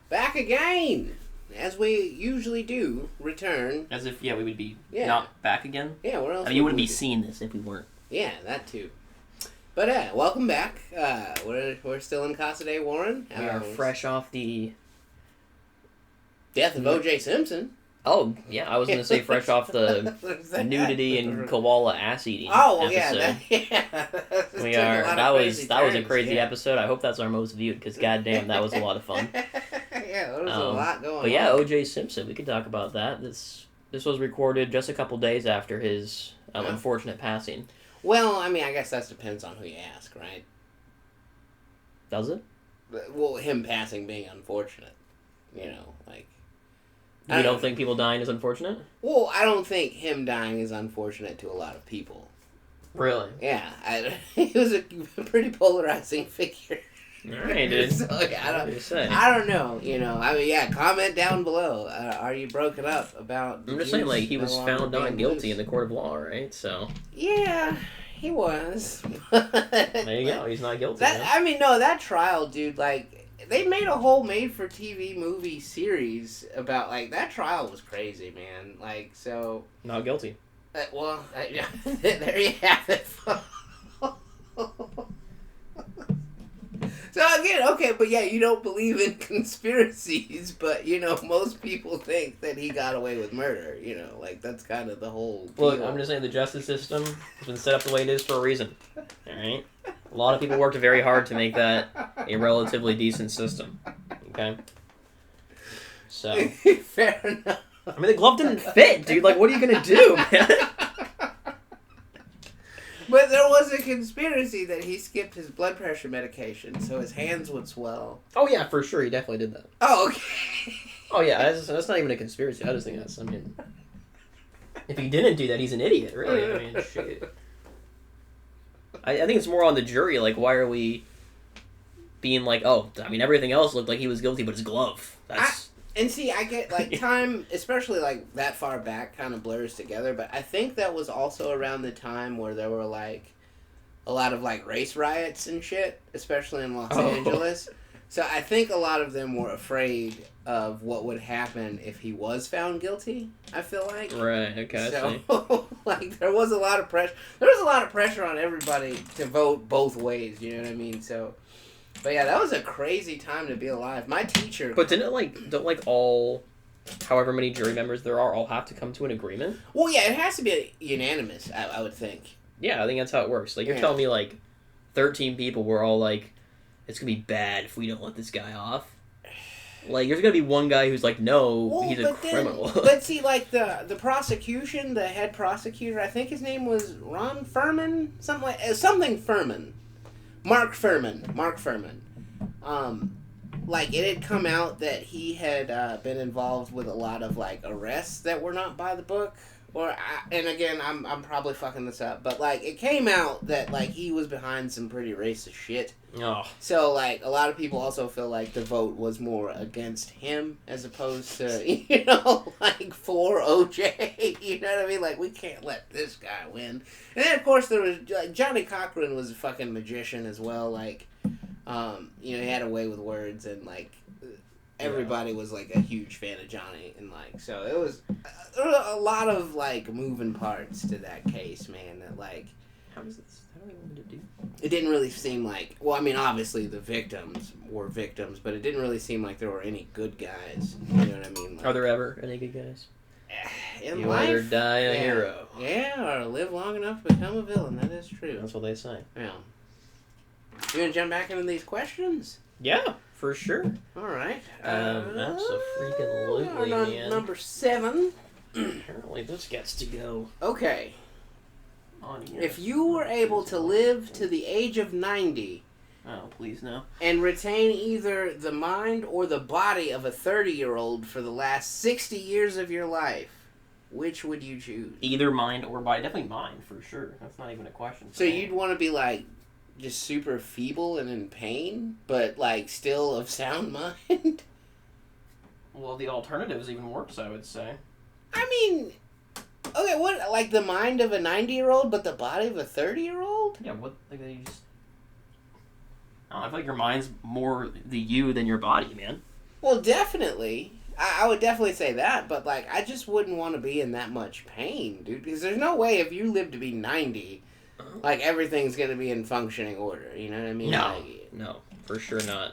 Back again! As we usually do, return. As if, we would be not back again. Yeah, where else? I mean, you wouldn't be seeing this if we weren't. Yeah, that too. But welcome back. We're still in Casa de Warren. We are fresh off the death of O.J. Simpson. Oh, yeah, I was going to say fresh off the nudity and koala ass eating episode. We are. That was a crazy episode. I hope that's our most viewed, because goddamn, that was a lot of fun. Yeah, there was a lot going on. But yeah, O.J. Simpson, we could talk about that. This was recorded just a couple days after his unfortunate passing. Well, I mean, I guess that depends on who you ask, right? Does it? Well, him passing being unfortunate. You know, like... You don't think people dying is unfortunate? Well, I don't think him dying is unfortunate to a lot of people. Really? Yeah. He was a pretty polarizing figure. Alright, dude. So, yeah, I don't know, you know. I mean, yeah, comment down below. Are you broken up about... I'm just saying, like, he was found not guilty in the court of law, right? So... Yeah, he was. There you go. He's not guilty. I mean, no, that trial, dude, like... They made a whole made-for-TV movie series about, like, that trial was crazy, man. Like, so... Not guilty. There you have it. So, again, okay, but yeah, you don't believe in conspiracies, but, you know, most people think that he got away with murder, you know, like, that's kind of the whole deal. Look, I'm just saying the justice system has been set up the way it is for a reason, alright? A lot of people worked very hard to make that a relatively decent system. Okay? So. Fair enough. I mean, the glove didn't fit, dude. Like, what are you gonna do, man? But there was a conspiracy that he skipped his blood pressure medication so his hands would swell. Oh, yeah, for sure. He definitely did that. Oh, okay. Oh, yeah. That's not even a conspiracy. I just think that's, I mean... If he didn't do that, he's an idiot, really. I mean, shit. I think it's more on the jury, like, why are we being like, oh, I mean, everything else looked like he was guilty, but his glove. And see, I get, like, time, especially, like, that far back kind of blurs together, but I think that was also around the time where there were, like, a lot of, like, race riots and shit, especially in Los Angeles. So I think a lot of them were afraid of what would happen if he was found guilty, I feel like. Right, okay, so, like, there was a lot of pressure. There was a lot of pressure on everybody to vote both ways, you know what I mean? So, but yeah, that was a crazy time to be alive. My teacher... But didn't it, like, don't, like, all, however many jury members there are, all have to come to an agreement? Well, yeah, it has to be unanimous, I would think. Yeah, I think that's how it works. Like, you're telling me, like, 13 people were all like, it's gonna be bad if we don't let this guy off. Like, there's gonna be one guy who's like, no, he's a criminal. But see, like, the prosecution, the head prosecutor, I think his name was Ron Furman? Something Furman. Mark Furman. Like, it had come out that he had been involved with a lot of, like, arrests that were not by the book. And again, I'm probably fucking this up, but, like, it came out that, like, he was behind some pretty racist shit. Oh. So, like, a lot of people also feel like the vote was more against him as opposed to, you know, like, for OJ. You know what I mean? Like, we can't let this guy win. And then, of course, there was, like, Johnny Cochran was a fucking magician as well. Like, you know, he had a way with words and, like, everybody was, like, a huge fan of Johnny. And, like, so there was a lot of, like, moving parts to that case, man, that, like... How do they want me to do? It didn't really seem like... Well, I mean, obviously the victims were victims, but it didn't really seem like there were any good guys. You know what I mean? Like, are there ever any good guys? In life, either die a hero. Yeah, or live long enough to become a villain. That is true. That's what they say. Yeah. You gonna jump back into these questions? Yeah, for sure. All right. Absolutely, man. Number 7. Apparently this gets to go. Okay. On here. If you were able to live to the age of 90... Oh, please no. And retain either the mind or the body of a 30-year-old for the last 60 years of your life, which would you choose? Either mind or body. Definitely mind, for sure. That's not even a question. So you'd want to be, like, just super feeble and in pain, but, like, still of sound mind? Well, the alternative is even worse, I would say. I mean... Okay, what, like the mind of a 90-year-old, but the body of a 30-year-old? Yeah, what, like, you just... I feel like your mind's more the you than your body, man. Well, definitely. I would definitely say that, but like, I just wouldn't want to be in that much pain, dude. Because there's no way if you live to be 90, like everything's gonna be in functioning order. You know what I mean? No, like, no, for sure not.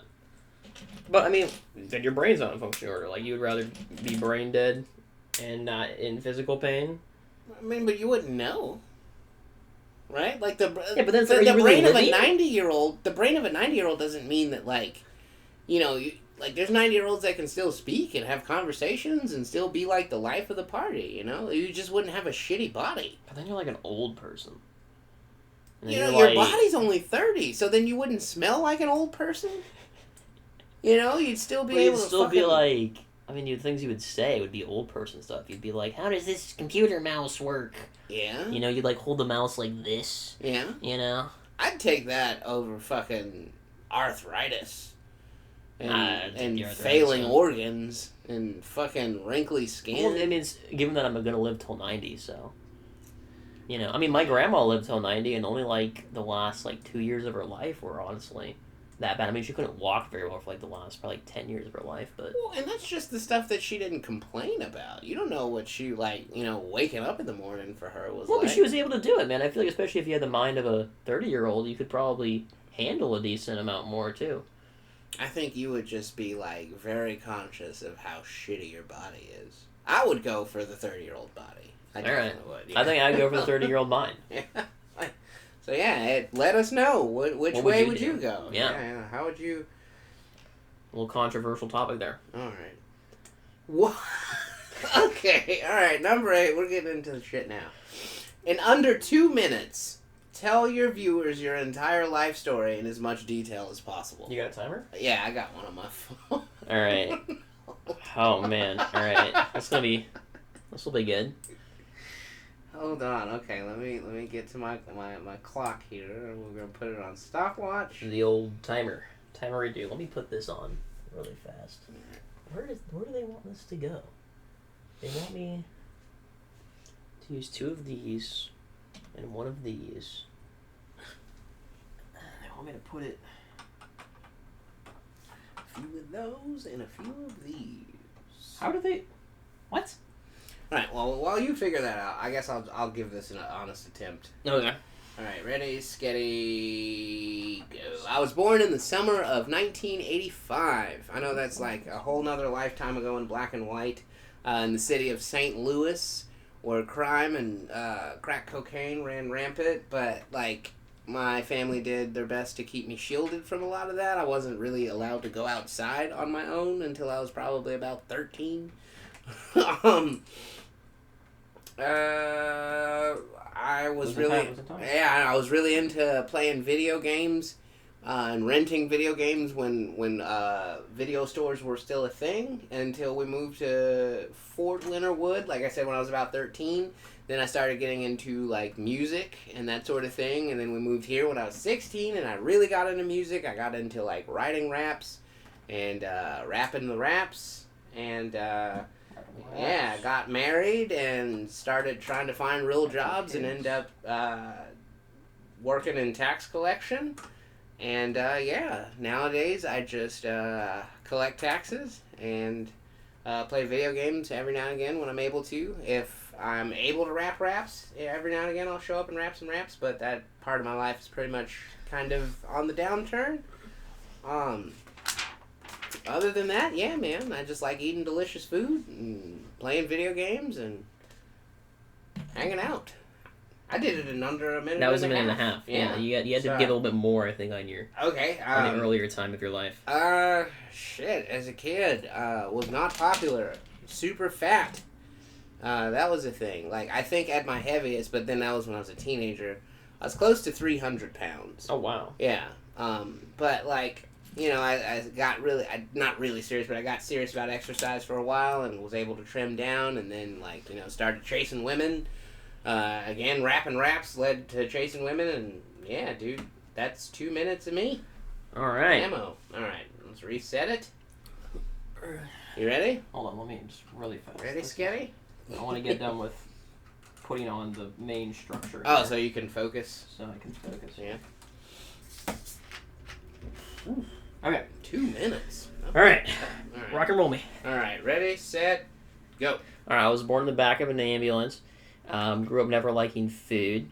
But I mean, then your brain's not in functioning order. Like you would rather be brain dead and not in physical pain. I mean, but you wouldn't know, right? Like the But then the really brain of a living? 90-year-old. The brain of a 90-year-old doesn't mean that like, like there's 90-year-olds that can still speak and have conversations and still be like the life of the party. You just wouldn't have a shitty body. But then you're like an old person. And Your body's only 30, so then you wouldn't smell like an old person. You'd still be able to still fucking... be like. I mean, the things you would say would be old person stuff. You'd be like, "How does this computer mouse work?" Yeah. You'd like hold the mouse like this. Yeah. I'd take that over fucking arthritis. And failing organs and fucking wrinkly skin. Well, I mean, given that I'm gonna live till 90, so. I mean, my grandma lived till 90, and only like the last like 2 years of her life were honestly that bad. I mean, she couldn't walk very well for like the last probably 10 years of her life, but. Well, and that's just the stuff that she didn't complain about. You don't know what she like. Waking up in the morning for her was. Well, like. But she was able to do it, man. I feel like especially if you had the mind of a 30-year-old, you could probably handle a decent amount more too. I think you would just be like very conscious of how shitty your body is. I would go for the 30-year-old body. All right. Would, yeah. I think I'd go for the 30-year-old mind. Yeah. So yeah, let us know which way would you go? Yeah. How would you? A little controversial topic there. All right. What? Okay. All right. Number 8. We're getting into the shit now. In under 2 minutes, tell your viewers your entire life story in as much detail as possible. You got a timer? Yeah, I got one on my phone. All right. Oh man. All right. This will be good. Hold on. Okay, let me get to my clock here. We're gonna put it on stopwatch. The old timer redo. Let me put this on really fast. Where do they want this to go? They want me to use 2 of these and 1 of these. They want me to put it a few of those and a few of these. How do they? What? All right. Well, while you figure that out, I guess I'll give this an honest attempt. Okay. All right. Ready, sketty, go. I was born in the summer of 1985. I know that's like a whole nother lifetime ago in black and white, in the city of St. Louis, where crime and crack cocaine ran rampant. But like, my family did their best to keep me shielded from a lot of that. I wasn't really allowed to go outside on my own until I was probably about 13. I was really into playing video games and renting video games when video stores were still a thing until we moved to Fort Leonard Wood. Like I said, when I was about 13, then I started getting into like music and that sort of thing, and then we moved here when I was 16, and I really got into music. I got into like writing raps and rapping the raps, and yeah, got married and started trying to find real jobs and end up working in tax collection. And yeah, nowadays I just collect taxes and play video games every now and again when I'm able to. If I'm able to rap raps, every now and again I'll show up and rap some raps, but that part of my life is pretty much kind of on the downturn. Other than that, yeah, man, I just like eating delicious food and playing video games and hanging out. I did it in under a minute. That was a minute and a half. Yeah, you had to give a little bit more, I think, on your on the earlier time of your life. Shit. As a kid, was not popular. Super fat. That was a thing. Like, I think at my heaviest, but then that was when I was a teenager. I was close to 300 pounds. Oh wow. Yeah. But like, I got really, not really serious, but I got serious about exercise for a while and was able to trim down, and then like, started chasing women. Again, rapping raps led to chasing women, and yeah, dude, that's 2 minutes of me. All right. Ammo. All right, let's reset it. You ready? Hold on, let me just really fast. Ready, Sketty? I want to get done with putting on the main structure. Oh, so you can focus? So I can focus. Yeah. Ooh. Okay. 2 minutes. All right. All right. right. Rock and roll me. All right, ready, set, go. All right, I was born in the back of an ambulance. Grew up never liking food.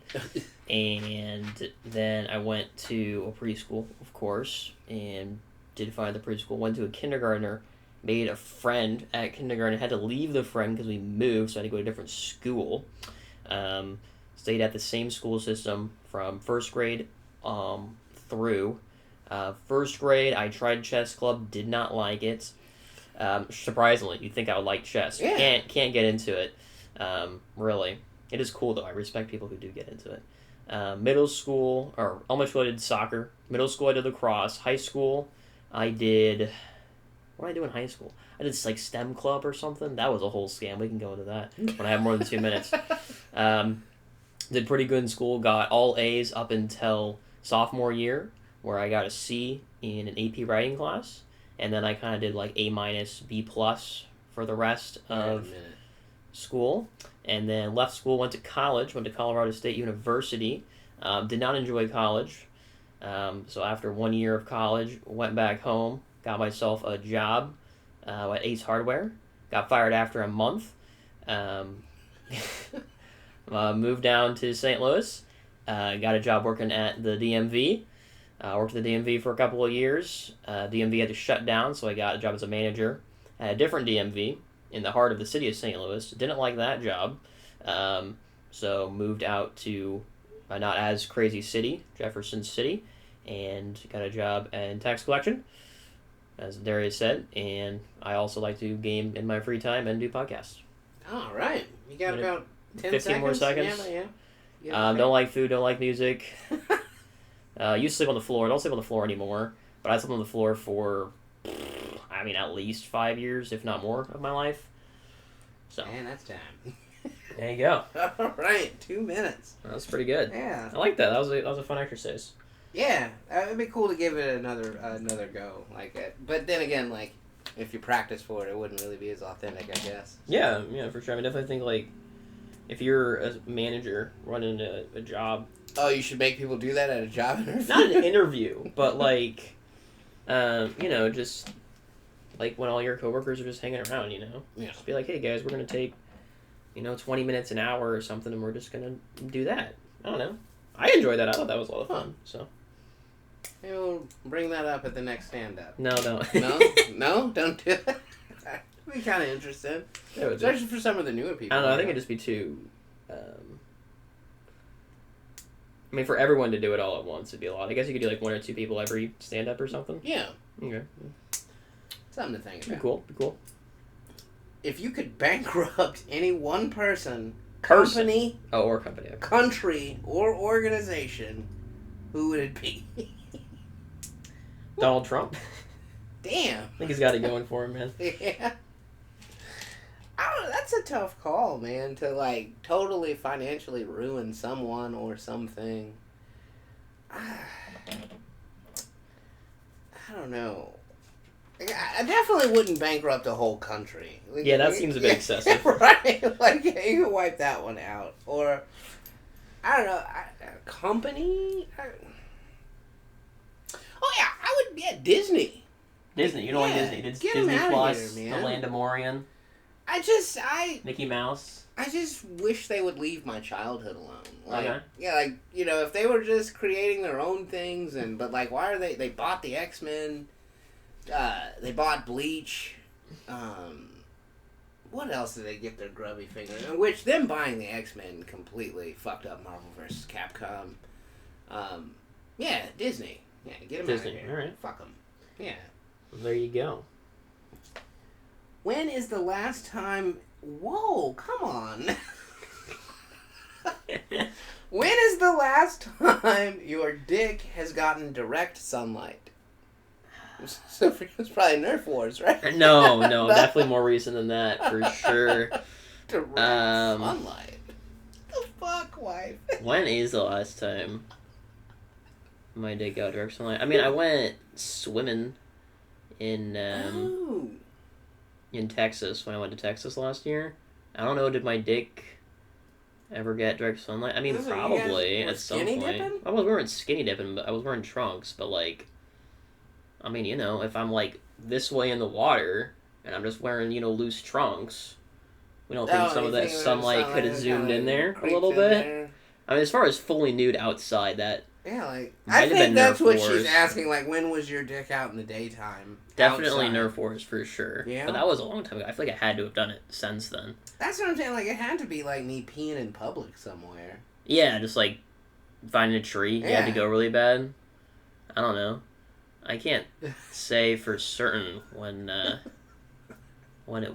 And then I went to a preschool, of course, and did fine at the preschool. Went to a kindergartner, made a friend at kindergarten. Had to leave the friend because we moved, so I had to go to a different school. Stayed at the same school system from first grade through. First grade, I tried chess club, did not like it. Surprisingly, you'd think I would like chess. Yeah. Can't get into it, really. It is cool, though. I respect people who do get into it. Middle school, or elementary school, I did soccer. Middle school, I did lacrosse. High school, I did... What did I do in high school? I did, like, STEM club or something. That was a whole scam. We can go into that when I have more than 2 minutes. Did pretty good in school. Got all A's up until sophomore year, where I got a C in an AP writing class. And then I kind of did, like, A-, B+ for the rest of school. And then left school, went to college, went to Colorado State University. Did not enjoy college. So after 1 year of college, went back home, got myself a job at Ace Hardware. Got fired after a month. Moved down to St. Louis. Got a job working at the DMV. Worked at the DMV for a couple of years. DMV had to shut down, so I got a job as a manager at a different DMV in the heart of the city of St. Louis. Didn't like that job, so moved out to a not as crazy city, Jefferson City, and got a job in tax collection, as Darius said, and I also like to game in my free time and do podcasts. All right. You got about 10 15 seconds? more seconds. Yeah. Don't like food, don't like music. Used to sleep on the floor. Don't sleep on the floor anymore, but I slept on the floor for... at least 5 years, if not more, of my life. So. Man, that's time. There you go. All right, 2 minutes. That was pretty good. Yeah. I like that. That was a fun exercise. Yeah, it'd be cool to give it another go like that. But then again, like, if you practice for it, it wouldn't really be as authentic, I guess. Yeah, for sure. I definitely think, like, if you're a manager running a job... Oh, you should make people do that at a job interview? Not an interview, but, like, just... Like, when all your coworkers are just hanging around, Yeah. Just be like, hey, guys, we're going to take, 20 minutes, an hour or something, and we're just going to do that. I don't know. I enjoyed that. I thought that was a lot of fun, so. Maybe we'll bring that up at the next stand-up. No, don't. No? No? Don't do that? I'd be kind of interested. Especially for some of the newer people. I don't know. I think it'd just be too... for everyone to do it all at once, it'd be a lot. I guess you could do, like, 1 or 2 people every stand-up or something. Yeah. Okay. Something to think about. Be cool. If you could bankrupt any one person, company, country, or organization, who would it be? Donald Trump. Damn. I think he's got it going for him, man. Yeah. I don't know, that's a tough call, man, to, like, totally financially ruin someone or something. I don't know. I definitely wouldn't bankrupt a whole country. Like, yeah, that seems a bit excessive. Right? Like, you can wipe that one out. Or, I don't know, a company? Oh, yeah, Disney. Disney, you don't like Disney. Get Disney him Plus, here, The Landemorian, Mickey Mouse. I just wish they would leave my childhood alone. Like, Okay. Yeah, like, if they were just creating their own things, but, like, why are they bought the X-Men, they bought Bleach, what else did they get their grubby finger in? Which, them buying the X-Men completely fucked up Marvel vs. Capcom. Yeah, Disney. Yeah, get them out of here. All right. Fuck them. Yeah. Well, there you go. When is the last time... Whoa, come on. When is the last time your dick has gotten direct sunlight? So it's probably Nerf Wars, right? No, definitely more recent than that, for sure. Direct sunlight? The fuck, wife? When is the last time my dick got direct sunlight? I went swimming in Texas when I went to Texas last year. I don't know, did my dick ever get direct sunlight? Probably at some point. Dipping? I was wearing skinny dipping, but I was wearing trunks, but if I'm, this way in the water, and I'm just wearing, loose trunks, we don't Oh, think some you of that think sunlight could have zoomed in there a little bit? There? I mean, as far as fully nude outside, that Yeah, like might I have think been that's Nerf what Wars. she's asking. Like, when was your dick out in the daytime? Definitely outside? Nerf Wars for sure. Yeah? But that was a long time ago. I feel like I had to have done it since then. That's what I'm saying. Like, it had to be like me peeing in public somewhere. Yeah, just like finding a tree. You had to go really bad. I don't know. I can't say for certain when it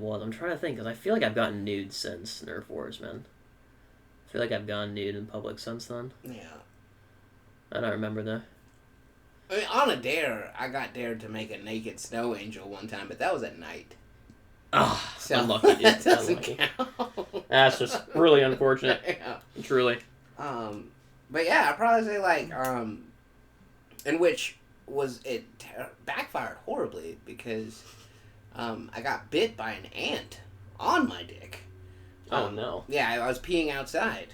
was. I'm trying to think because I feel like I've gotten nude since Nerf Wars, man. I feel like I've gone nude in public since then. Yeah. I don't remember though. I mean, on a dare, I got dared to make a naked snow angel one time, but that was at night. Oh, So unlucky, dude. that doesn't Unlucky. count. That's just really unfortunate. Yeah. Truly. But yeah, I'd probably say like, in which backfired horribly because, I got bit by an ant on my dick. Oh no. Yeah, I was peeing outside.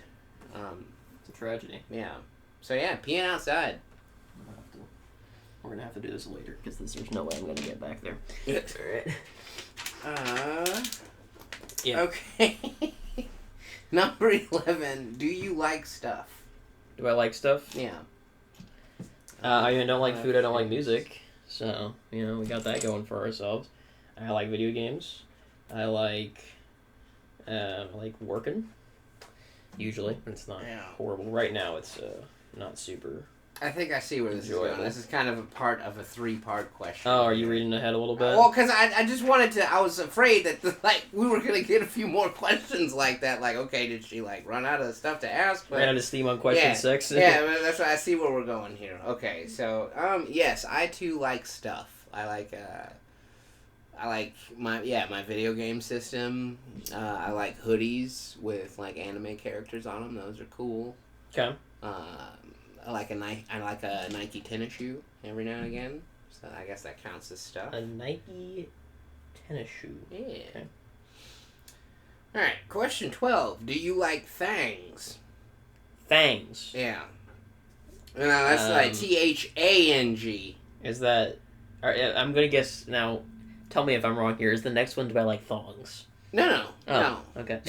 It's a tragedy. Yeah. So yeah, peeing outside. We're gonna have to do this later because there's no way I'm gonna get back there. Alright. Yeah. Okay. Number 11. Do you like stuff? Do I like stuff? Yeah. I don't like food. I don't like music. So we got that going for ourselves. I like video games. I like working. Usually, when it's not horrible. Right now, it's not super. I think I see where this is going. This is kind of a part of a 3-part question. Oh, are you reading ahead a little bit? Well, because I just wanted to. I was afraid that we were gonna get a few more questions like that. Like, okay, did she run out of stuff to ask? But, ran out of steam on question 6. Yeah, that's why I see where we're going here. Okay, so yes, I too like stuff. I like my video game system. I like hoodies with anime characters on them. Those are cool. Okay. I like a Nike tennis shoe every now and again. So I guess that counts as stuff. A Nike tennis shoe. Yeah. Okay. All right. Question 12. Do you like fangs? Fangs. Yeah. No, that's like THANG. Is that? I'm gonna guess now. Tell me if I'm wrong here. Is the next one do I like thongs? No. Okay.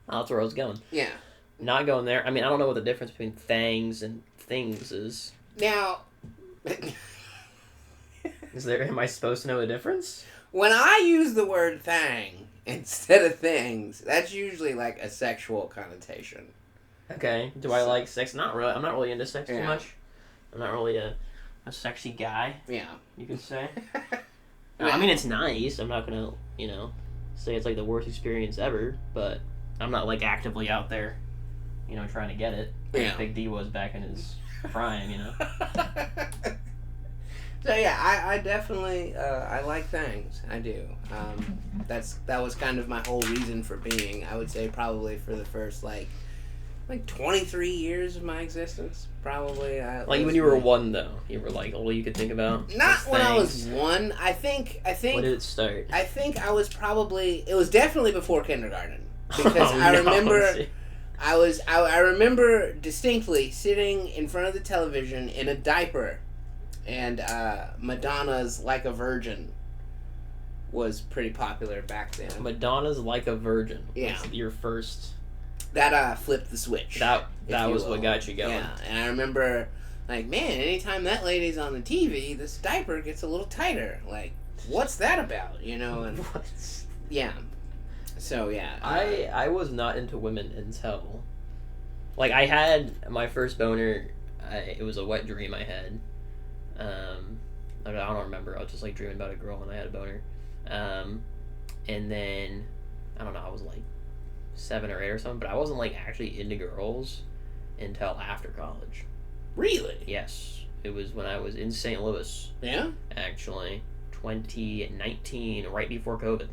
That's where I was going. Yeah. Not going there. I mean, I don't know what the difference between fangs and things is. Now, Am I supposed to know the difference? when I use the word thang instead of things, that's usually a sexual connotation. Okay. Do I like sex? Not really. I'm not really into sex too Yeah. much. I'm not really a sexy guy. Yeah. You could say. I mean, it's nice. I'm not gonna, say it's the worst experience ever, but I'm not actively out there, trying to get it. Yeah. Big D was back in his prime, So yeah, I definitely I like things. I do. That was kind of my whole reason for being. I would say probably for the first 23 years of my existence, probably. When you were 1, though, you were all you could think about. Not when I was 1. I think. When did it start? I think I was probably. It was definitely before kindergarten because Oh, I no. remember. I remember distinctly sitting in front of the television in a diaper, and Madonna's "Like a Virgin" was pretty popular back then. Madonna's "Like a Virgin." Yeah. Was your first. That flipped the switch. That was what got you going. Yeah, and I remember, man, anytime that lady's on the TV, this diaper gets a little tighter. What's that about? And What? yeah. So yeah, I was not into women until, I had my first boner. It was a wet dream I had. I don't remember. I was just dreaming about a girl and I had a boner. And then I don't know. I was 7 or 8 or something, but I wasn't actually into girls until after college. Really? Yes, it was when I was in St. Louis. Yeah. Actually, 2019, right before COVID.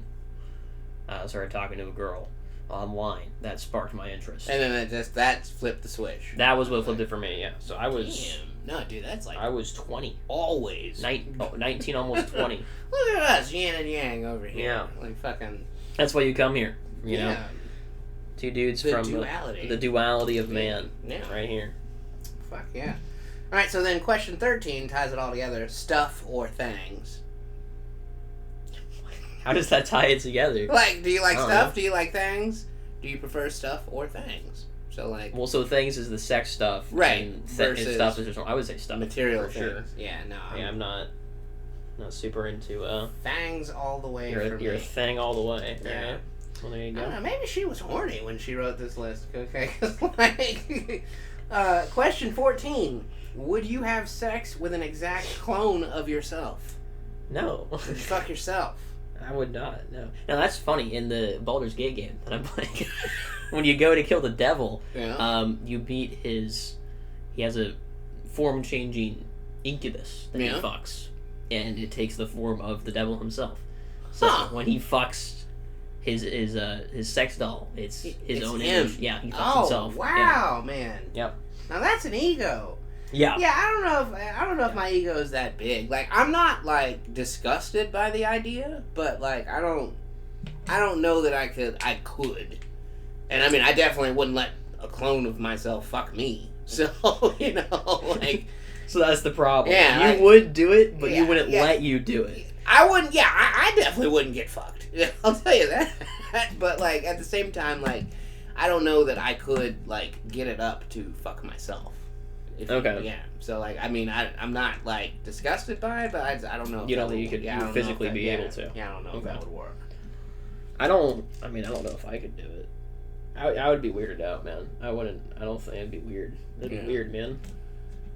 I started talking to a girl online. That sparked my interest. And then that flipped the switch. That was what flipped it for me. Yeah. So I was. Damn. No, dude, that's I was 20. always. 19, almost 20. Look at us, yin and yang over here. Yeah. Fucking. That's why you come here. You know. Yeah. 2 dudes The from duality. the duality of man. Yeah. Right here. Fuck yeah. All right, so then question 13 ties it all together. Stuff or things? How does that tie it together? Like, do you like I don't stuff? know. Do you like things? Do you prefer stuff or things? So like, Well, so things is the sex stuff, right? And Versus stuff is just, I would say stuff, material for things. sure. Yeah, no. Yeah, I'm not super into fangs all the way. you're a thing all the way. Yeah. Right? Well, there you I go. don't know, maybe she was horny when she wrote this list. Okay, 'cause, like, question 14: would you have sex with an exact clone of yourself? No. Would you fuck yourself? I would not. No. Now that's funny in the Baldur's Gate game that I'm playing. When you go to kill the devil, Yeah. You beat his. He has a form changing incubus that he fucks, and it takes the form of the devil himself. So when he fucks his sex doll, it's his own him. image. Yeah, he fucks himself. Wow, man. Yep. Now that's an ego. Yeah. Yeah, I don't know if my ego is that big. Like, I'm not like disgusted by the idea, but like I don't know that I could. And I mean, I definitely wouldn't let a clone of myself fuck me. So, you know, like, So that's the problem. Yeah, you would do it, but yeah, you wouldn't yeah. let you do it. I wouldn't. Yeah, I definitely wouldn't get fucked. I'll tell you that. But like at the same time, like I don't know that I could like get it up to fuck myself. Okay. Yeah. So like I mean I'm not like disgusted by it, but I don't know. If You don't that think would- you I could don't know physically if be able to? Yeah, I don't know if Okay. that would work. I don't know if I could do it. I would be weirded out, man. I don't think it'd be weird. It'd be weird, man.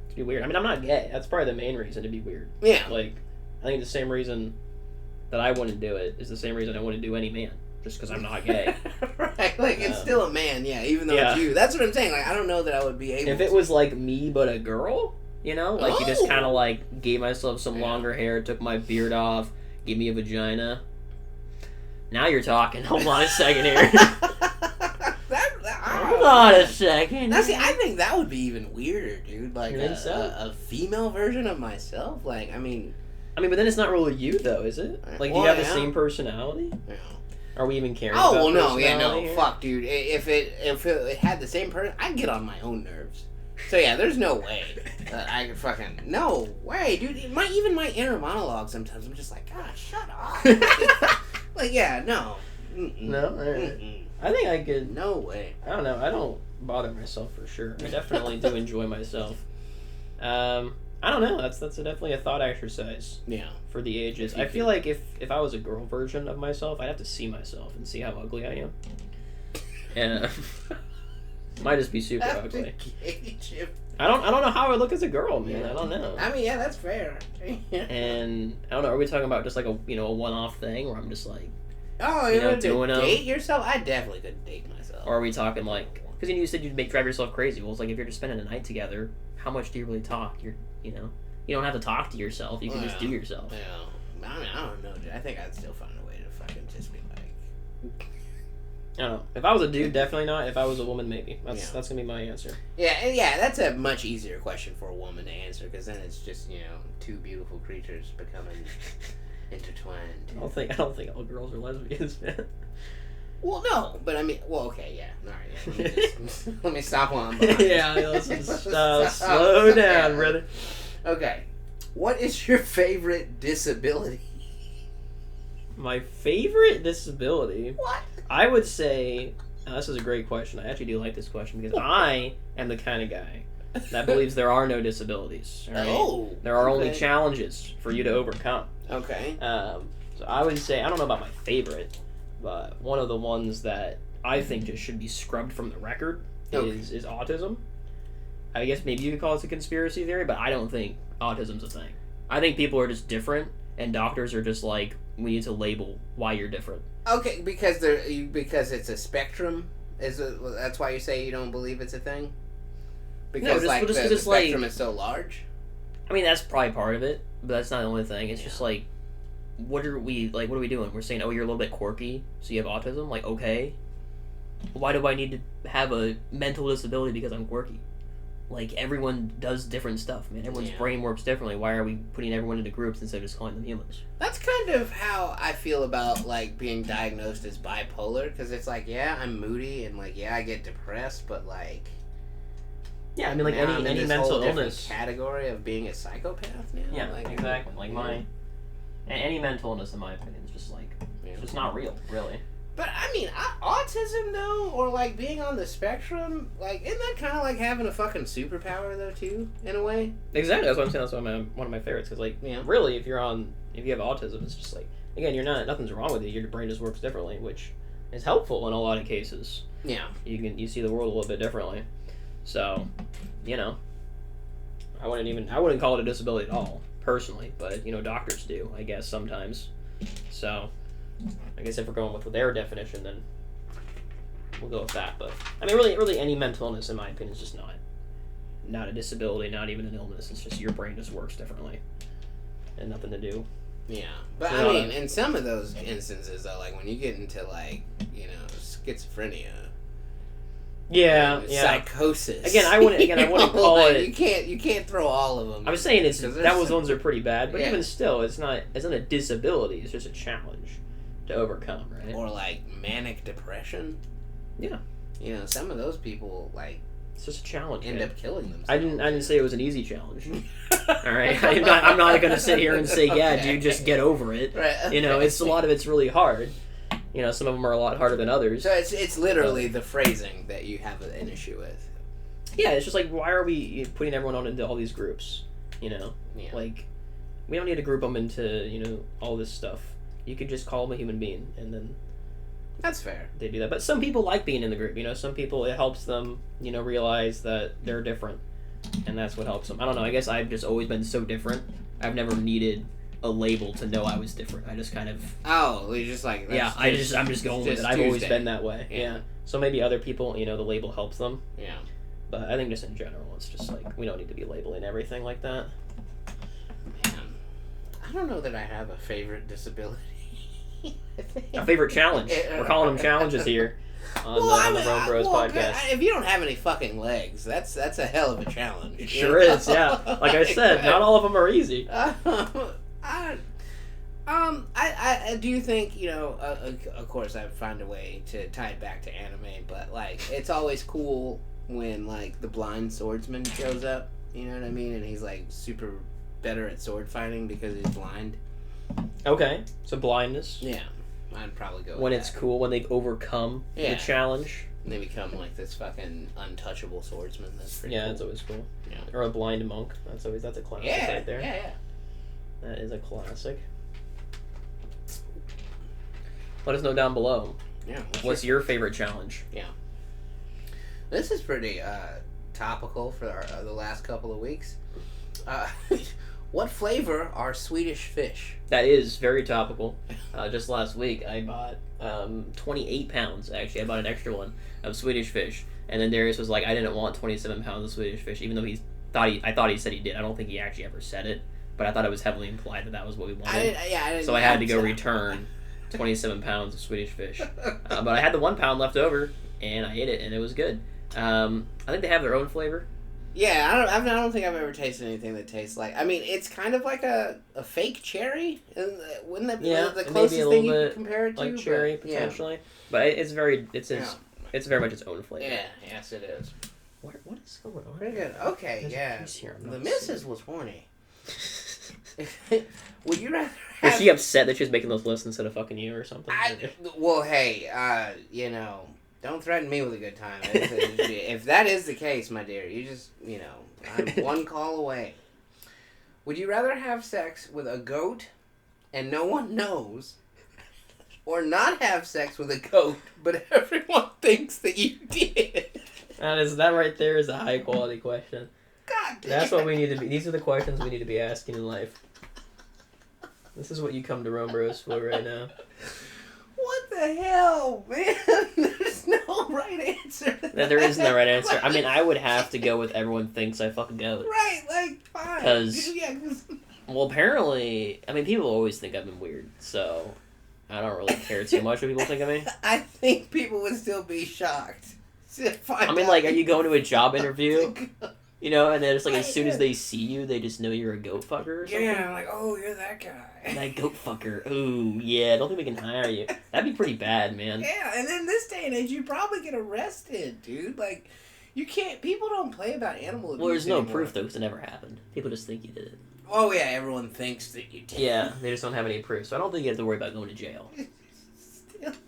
It'd be weird. I mean, I'm not gay. That's probably the main reason it'd be weird. Yeah. Like, I think the same reason that I wouldn't do it is the same reason I wouldn't do any man. Just because I'm not gay. Right. Like it's still a man. Yeah. Even though it's you. That's what I'm saying. Like I don't know that I would be able. If it was like me but a girl, you know, like you just kind of Oh. like gave myself some longer hair, took my beard off, gave me a vagina. Now you're talking. Hold on a second here. Hold on a second. Now, see, I think that would be even weirder, dude. Like You think so? a female version of myself. Like, I mean, but then it's not really you, though, is it? Like, do you Well, have the yeah. same personality? you know. Are we even caring? Oh about well, no, yeah, no, personality here? fuck, dude. If it had the same person, I'd get on my own nerves. So yeah, there's no way that I could fucking no way, dude. Even my inner monologue sometimes I'm just like, God, shut up. Like, yeah, no. Mm-mm. No, all right. Mm-mm. I think I could. No way. I don't know. I don't bother myself for sure. I definitely do enjoy myself. I don't know. That's definitely a thought exercise Yeah. for the ages. If you I feel could- like if I was a girl version of myself, I'd have to see myself and see how ugly I am. And might just be super Have to ugly. gauge if- I don't know how I look as a girl, man. Yeah. I don't know. I mean, yeah, that's fair. And I don't know. Are we talking about just like a one-off thing, where I'm just like, Oh, You you know, know, doing to 'em. date yourself? I definitely couldn't date myself. or are we talking like? Because you said you'd drive yourself crazy. Well, it's like if you're just spending a night together, how much do you really talk? You don't have to talk to yourself. You can just do yourself. Yeah. I mean, I don't know, dude. I think I'd still find a way to fucking just be like. I don't know. If I was a dude, definitely not. If I was a woman, maybe. That's Yeah. that's gonna be my answer. Yeah, and yeah, that's a much easier question for a woman to answer because then it's just two beautiful creatures becoming intertwined. I don't think all girls are lesbians, man. Well, no, but I mean, okay, yeah, all right. Yeah. Let me stop while I'm behind. Yeah, listen, slow down, brother. Okay, what is your favorite disability? My favorite disability, What? I would say. This is a great question. I actually do like this question because I am the kind of guy that believes there are no disabilities. All right? Oh, There are only okay. challenges for you to overcome. Okay. So I would say, I don't know about my favorite, but one of the ones that I think just should be scrubbed from the record is autism. I guess maybe you could call it a conspiracy theory, but I don't think autism's a thing. I think people are just different, and doctors are just like, we need to label why you're different. Okay, because it's a spectrum. That's why you say you don't believe it's a thing? Because just 'cause the it's like- spectrum is so large. I mean, that's probably part of it, but that's not the only thing. It's just like, what are we doing? We're saying, oh, you're a little bit quirky, so you have autism? Like, okay. Why do I need to have a mental disability because I'm quirky? Like, everyone does different stuff, man. Everyone's brain works differently. Why are we putting everyone into groups instead of just calling them humans? That's kind of how I feel about like being diagnosed as bipolar, because it's like, yeah, I'm moody and like, yeah, I get depressed, but like, Yeah, I mean, like now I'm in any this mental whole different illness. category of being a psychopath now. Yeah, like, exactly. Like any mental illness, in my opinion, is just like It's not real, really. But I mean, autism though, or like being on the spectrum, like isn't that kind of like having a fucking superpower though too, in a way? Exactly. That's what I'm saying. That's one of my favorites. Because like, really, if you have autism, it's just like, again, nothing's wrong with you. Your brain just works differently, which is helpful in a lot of cases. Yeah. You see the world a little bit differently. So, I wouldn't call it a disability at all, personally, but doctors do, I guess, sometimes. So, I guess if we're going with their definition, then we'll go with that. But I mean, really, any mental illness, in my opinion, is just not a disability, not even an illness. It's just your brain just works differently, and nothing to do. Yeah, but I mean, in some of those instances, though, like when you get into like schizophrenia. Yeah, psychosis. Again, I wouldn't call like, it. You can't throw all of them. I was saying those ones are pretty bad, but even still, it's not a disability. It's just a challenge to overcome, right? Or like manic depression. Yeah. Some of those people like it's just a challenge. End up killing themselves. I didn't say it was an easy challenge. All right, I'm not going to sit here and say, yeah, dude, just get over it. Right. It's a lot of it's really hard. Some of them are a lot harder than others. So it's literally the phrasing that you have an issue with. Yeah, it's just like, why are we putting everyone on into all these groups? Yeah. Like, we don't need to group them into all this stuff. You could just call them a human being, and then that's fair. They do that, but some people like being in the group. Some people it helps them, realize that they're different, and that's what helps them. I don't know. I guess I've just always been so different. I've never needed a label to know I was different. I just kind of you're just like I'm just going with it. I've always been that way. Yeah. So maybe other people, the label helps them. Yeah. But I think just in general, it's just like we don't need to be labeling everything like that. Man, I don't know that I have a favorite disability. A favorite challenge. We're calling them challenges here on the RomeBros podcast. If you don't have any fucking legs, that's a hell of a challenge. It sure is, yeah. Like I said, not all of them are easy. I do think, of course I find a way to tie it back to anime, but like it's always cool when like the blind swordsman shows up, you know what I mean? And he's like super better at sword fighting because he's blind. Okay, so blindness. Yeah, I'd probably go with when that. it's cool when they overcome the challenge. And they become like this fucking untouchable swordsman. That's pretty cool. That's always cool. Yeah. Or a blind monk. That's a classic right there. Yeah. That is a classic. Let us know down below. Yeah. What's your favorite challenge? Yeah. This is pretty topical for the last couple of weeks. What flavor are Swedish fish? That is very topical. Just last week, I bought 28 pounds, actually. I bought an extra one of Swedish fish. And then Darius was like, I didn't want 27 pounds of Swedish fish, even though I thought he said he did. I don't think he actually ever said it. But I thought it was heavily implied that was what we wanted. I didn't so I had to go return 27 pounds of Swedish fish. But I had the 1 pound left over, and I ate it, and it was good. I think they have their own flavor. Yeah, I don't think I've ever tasted anything that tastes like... I mean, it's kind of like a fake cherry. Wouldn't that be the closest thing you could compare it to? Like cherry, potentially. Yeah. But it's very much its own flavor. Yeah, yes it is. What is going on? Pretty good. Okay, There's the missus was horny. Would you rather Was she upset that she was making those lists instead of fucking you or something? Well, hey, don't threaten me with a good time. If that is the case, my dear, you just, I'm one call away. Would you rather have sex with a goat and no one knows, or not have sex with a goat but everyone thinks that you did? That right there is a high quality question. God damn. That's what we need to be. These are the questions we need to be asking in life. This is what you come to RomeBros for right now. What the hell, man? There's no right answer. There is no right answer. I mean, I would have to go with everyone thinks I fucking goat. Right, like, fine. Because, well, apparently, I mean, people always think I've been weird, so I don't really care too much what people think of me. I think people would still be shocked. I mean, like, are you going to a job interview? And then it's like as soon as they see you, they just know you're a goat fucker or something? Yeah, like, oh, you're that guy. That goat fucker. Ooh, yeah, I don't think we can hire you. That'd be pretty bad, man. Yeah, and then this day and age, you probably get arrested, dude. Like, you can't, people don't play about animal abuse. Well, there's no anymore. proof, though, because it never happened. People just think you did it. Oh, yeah, everyone thinks that you did. Yeah, they just don't have any proof, so I don't think you have to worry about going to jail.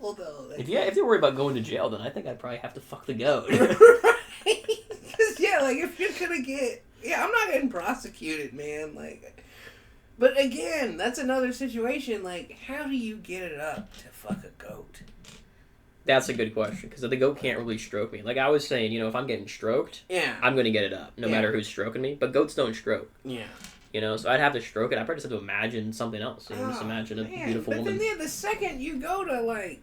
people though. If you're worried about going to jail, then I think I'd probably have to fuck the goat. Right? 'Cause, yeah, like if you're gonna get, I'm not getting prosecuted, man. Like, but again, that's another situation. Like, how do you get it up to fuck a goat? That's a good question, because the goat can't really stroke me. Like I was saying, if I'm getting stroked, I'm going to get it up, no matter who's stroking me. But goats don't stroke. Yeah. So I'd have to stroke it. I probably just have to imagine something else. Just imagine a beautiful woman. But then the second you go to, like,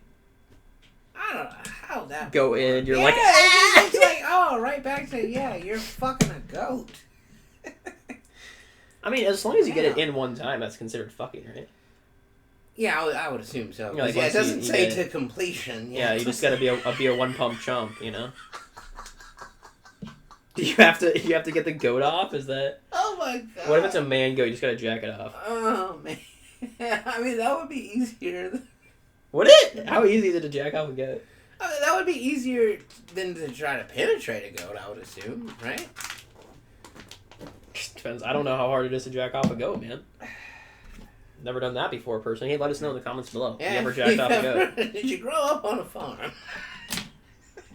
I don't know how that go in, you're like, it's like, right back to, you're fucking a goat. I mean, as long as you get it in one time, that's considered fucking, right? Yeah, I would assume so. Like, it doesn't say to it. completion. Yeah, you just gotta be a one pump chump, Do you have to get the goat off? Is that? Oh my god! What if it's a man goat? You just gotta jack it off. Oh man, I mean that would be easier. Would it? How easy is it to jack off a goat? I mean, that would be easier than to try to penetrate a goat. I would assume, right? Depends. I don't know how hard it is to jack off a goat, man. Never done that before, personally. Hey, let us know in the comments below. Yeah, you ever jacked off a goat? Did you grow up on a farm?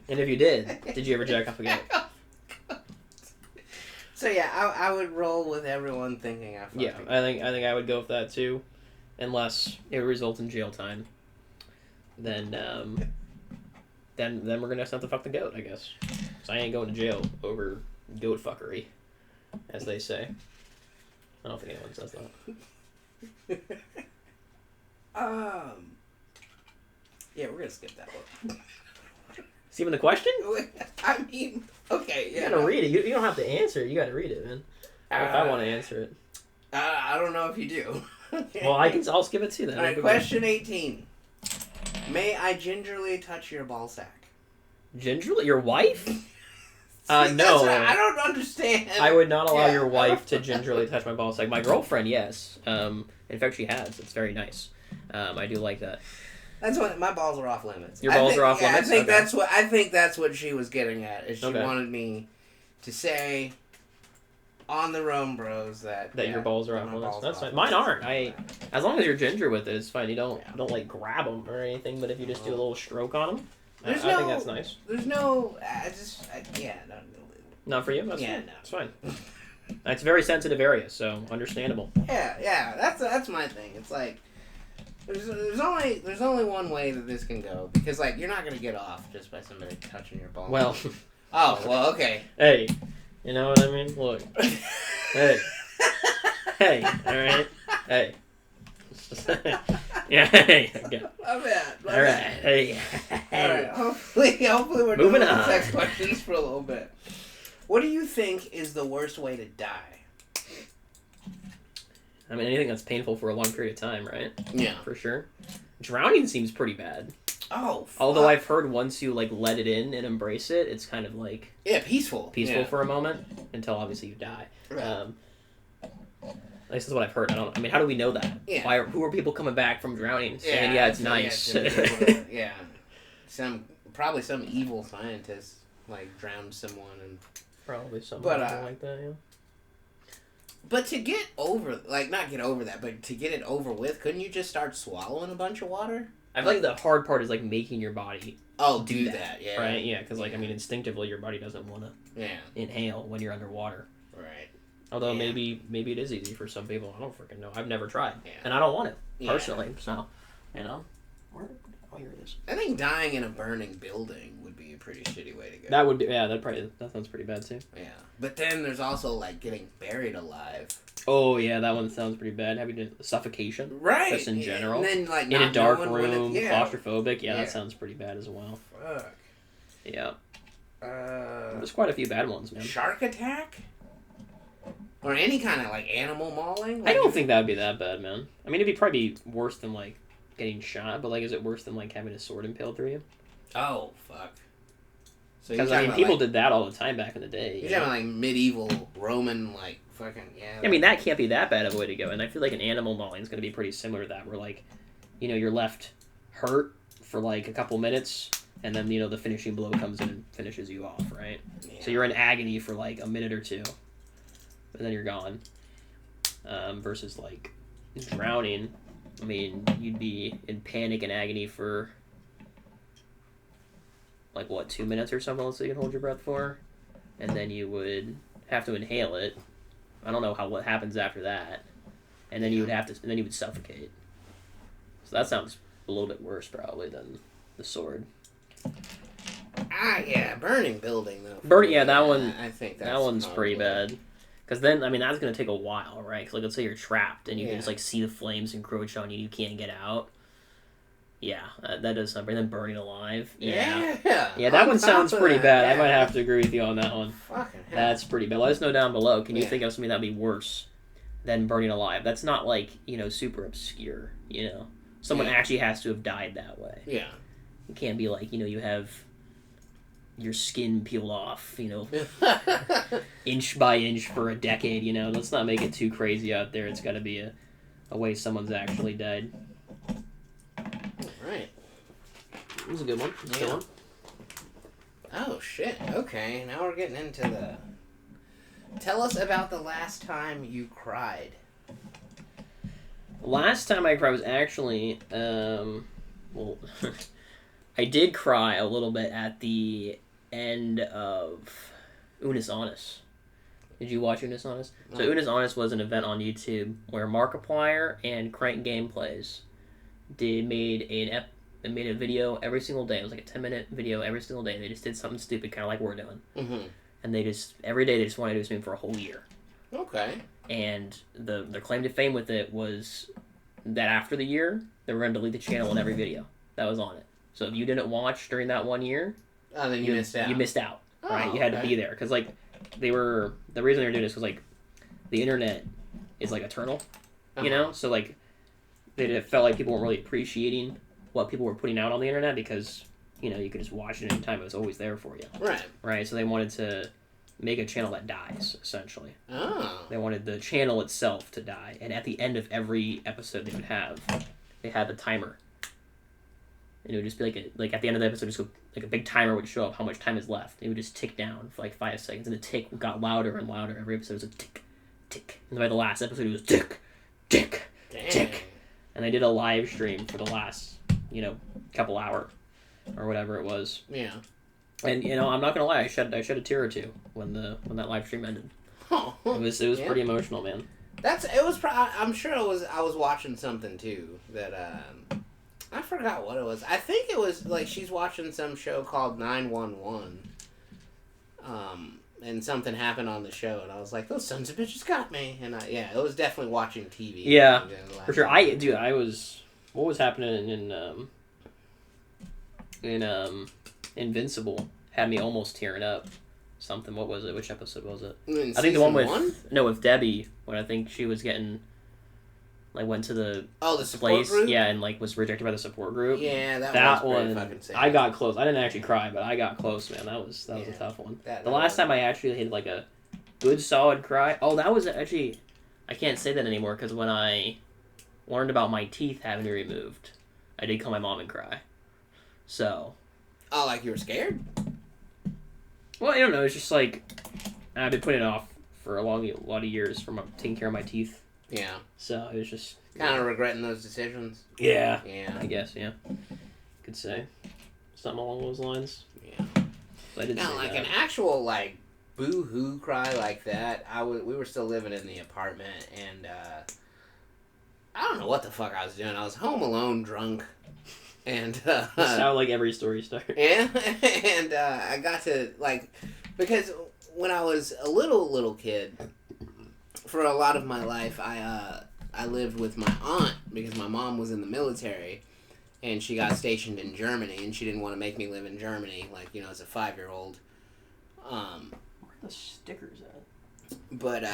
And if you did you ever jack off a goat? So I would roll with everyone thinking I fucked a goat. I think I would go with that too, unless it results in jail time. Then we're gonna have to fuck the goat, I guess. So I ain't going to jail over goat fuckery, as they say. I don't think anyone says that. Yeah, we're gonna skip that one. See even the question? I mean, okay, You gotta read it. You don't have to answer it. You gotta read it, man. If I want to answer it. I don't know if you do. Well, I'll skip it too then. Alright, question 18. May I gingerly touch your ball sack? Gingerly? Your wife? No. I don't understand. I would not allow your wife to gingerly touch my ball sack. My girlfriend, yes. In fact, she has. It's very nice. I do like that. That's what my balls are off limits. Your balls are off limits. I think that's what she was getting at. Is she wanted me to say on the RomeBros that your balls are off limits. That's fine. Mine aren't. As long as you're ginger with it, it's fine. You don't like grab them or anything. But if you just do a little stroke on them, I think that's nice. There's no. Not for you. That's fine. No. It's fine. It's a very sensitive area, so understandable. Yeah. That's my thing. It's like. There's only one way that this can go, because like you're not gonna get off just by somebody touching your ball. Well. Well, okay. Hey, you know what I mean? Look. Hey. Hey. All right. Hey. Yeah. Hey. Okay. My bad. All right. Hey. All right. Hopefully we're moving doing on. Text questions for a little bit. What do you think is the worst way to die? I mean, anything that's painful for a long period of time, right? Yeah. For sure. Drowning seems pretty bad. Oh, fuck. Although I've heard once you, like, let it in and embrace it, it's kind of, like... Yeah, peaceful. Peaceful for a moment, until obviously you die. Right. At least that's what I've heard. I mean, how do we know that? Yeah. Who are people coming back from drowning saying, it's nice? Yeah. Probably some evil scientist, like, drowned someone and... Probably something like that, yeah. But to get over, like, not get over that, but to get it over with, couldn't you just start swallowing a bunch of water? I feel like the hard part is, like, making your body do that, yeah. Right? Yeah, because, like, I mean, instinctively, your body doesn't want to inhale when you're underwater. Right. Although maybe it is easy for some people. I don't freaking know. I've never tried. Yeah. And I don't want it, personally. So, Oh, here it is. I think dying in a burning building would be a pretty shitty way to go. That would be, that sounds pretty bad, too. Yeah. But then there's also, like, getting buried alive. Oh, yeah, that one sounds pretty bad. Having to suffocation. Right. Just in general. And then, like, in a dark room, claustrophobic. Yeah, that sounds pretty bad as well. Fuck. Yeah. There's quite a few bad ones, man. Shark attack? Or any kind of, like, animal mauling? Like, I don't think that would be that bad, man. I mean, it'd be probably worse than, like, getting shot, but, like, is it worse than, like, having a sword impaled through you? Oh, fuck. Because, I mean, people did that all the time back in the day. You're talking, like, medieval Roman, like, fucking, I mean, that can't be that bad of a way to go, and I feel like an animal mauling is going to be pretty similar to that, where, like, you're left hurt for, like, a couple minutes, and then, the finishing blow comes in and finishes you off, right? Yeah. So you're in agony for, like, a minute or two, and then you're gone. Versus, like, drowning, I mean, you'd be in panic and agony for like, 2 minutes or something so you can hold your breath for. And then you would have to inhale it. I don't know what happens after that. And then you would suffocate. So that sounds a little bit worse probably than the sword. Yeah, burning building though. That one. I think that one's pretty bad. Because then, I mean, that's gonna take a while, right? Because, like, let's say you're trapped and you can just, like, see the flames encroach on you. You can't get out. Yeah, that does something. And then burning alive. Yeah, that one sounds pretty bad. I might have to agree with you on that one. Fucking hell. That's pretty bad. Let us know down below. Can you think of something that'd be worse than burning alive? That's not, like, super obscure. Someone actually has to have died that way. Yeah. It can't be like, you have your skin peeled off, inch by inch for a decade, Let's not make it too crazy out there. It's got to be a way someone's actually died. Right. That was a good one. Let's go on. Oh, shit. Okay, now we're getting into the... Tell us about the last time you cried. Last time I cried was actually, I did cry a little bit at the end of Unis Honest. Did you watch Unis Honest? No. So Unis Honest was an event on YouTube where Markiplier and Crank Gameplays made a video every single day. It was like a 10-minute video every single day. They just did something stupid, kind of like we're doing. Mm-hmm. And every day they just wanted to do something for a whole year. Okay. And their claim to fame with it was that after the year, they were going to delete the channel on every video that was on it. So if you didn't watch during that 1 year, then you missed out. You missed out, right? You had to be there because, like, the reason they were doing this was, like, the internet is, like, eternal, So, like, they felt like people weren't really appreciating what people were putting out on the internet because you could just watch it anytime; it was always there for you. Right. So they wanted to make a channel that dies, essentially. Oh. They wanted the channel itself to die, and at the end of every episode they had the timer. And it would just be like at the end of the episode, just go, like, a big timer would show up how much time is left. It would just tick down for like 5 seconds, and the tick got louder and louder. Every episode was a tick, tick, and by the last episode it was tick, tick, tick. And they did a live stream for the last couple hour or whatever it was. Yeah. And I'm not gonna lie, I shed a tear or two when that live stream ended. Oh. It was pretty emotional, man. I'm sure I was watching something too that I forgot what it was. I think it was like she's watching some show called 911. And something happened on the show, and I was like, those sons of bitches got me. And it was definitely watching TV. Yeah, for sure. What was happening in Invincible had me almost tearing up. Something. What was it? Which episode was it? I think the one with Debbie, when I think she was getting, like, went to the support group? Yeah, and, like, was rejected by the support group. Yeah, that was one. fucking sad. I got close. I didn't actually cry, but I got close, man. That was a tough one. The last time I actually had, like, a good solid cry. Oh, that was actually, I can't say that anymore because when I learned about my teeth having to be removed, I did call my mom and cry. So. Oh, like you were scared? Well, I don't know. It's just like I've been putting it off for a lot of years from taking care of my teeth. Yeah. So it was just kind of regretting those decisions. Yeah. Yeah. I guess. Yeah. Could say something along those lines. Yeah. But I didn't say like that. an actual like boo-hoo cry like that. We were still living in the apartment, and I don't know what the fuck I was doing. I was home alone, drunk. And that's how like every story starts. Yeah, and I got to because when I was a little kid, for a lot of my life, I lived with my aunt because my mom was in the military, and she got stationed in Germany, and she didn't want to make me live in Germany, as a 5-year-old. Where are the stickers at? But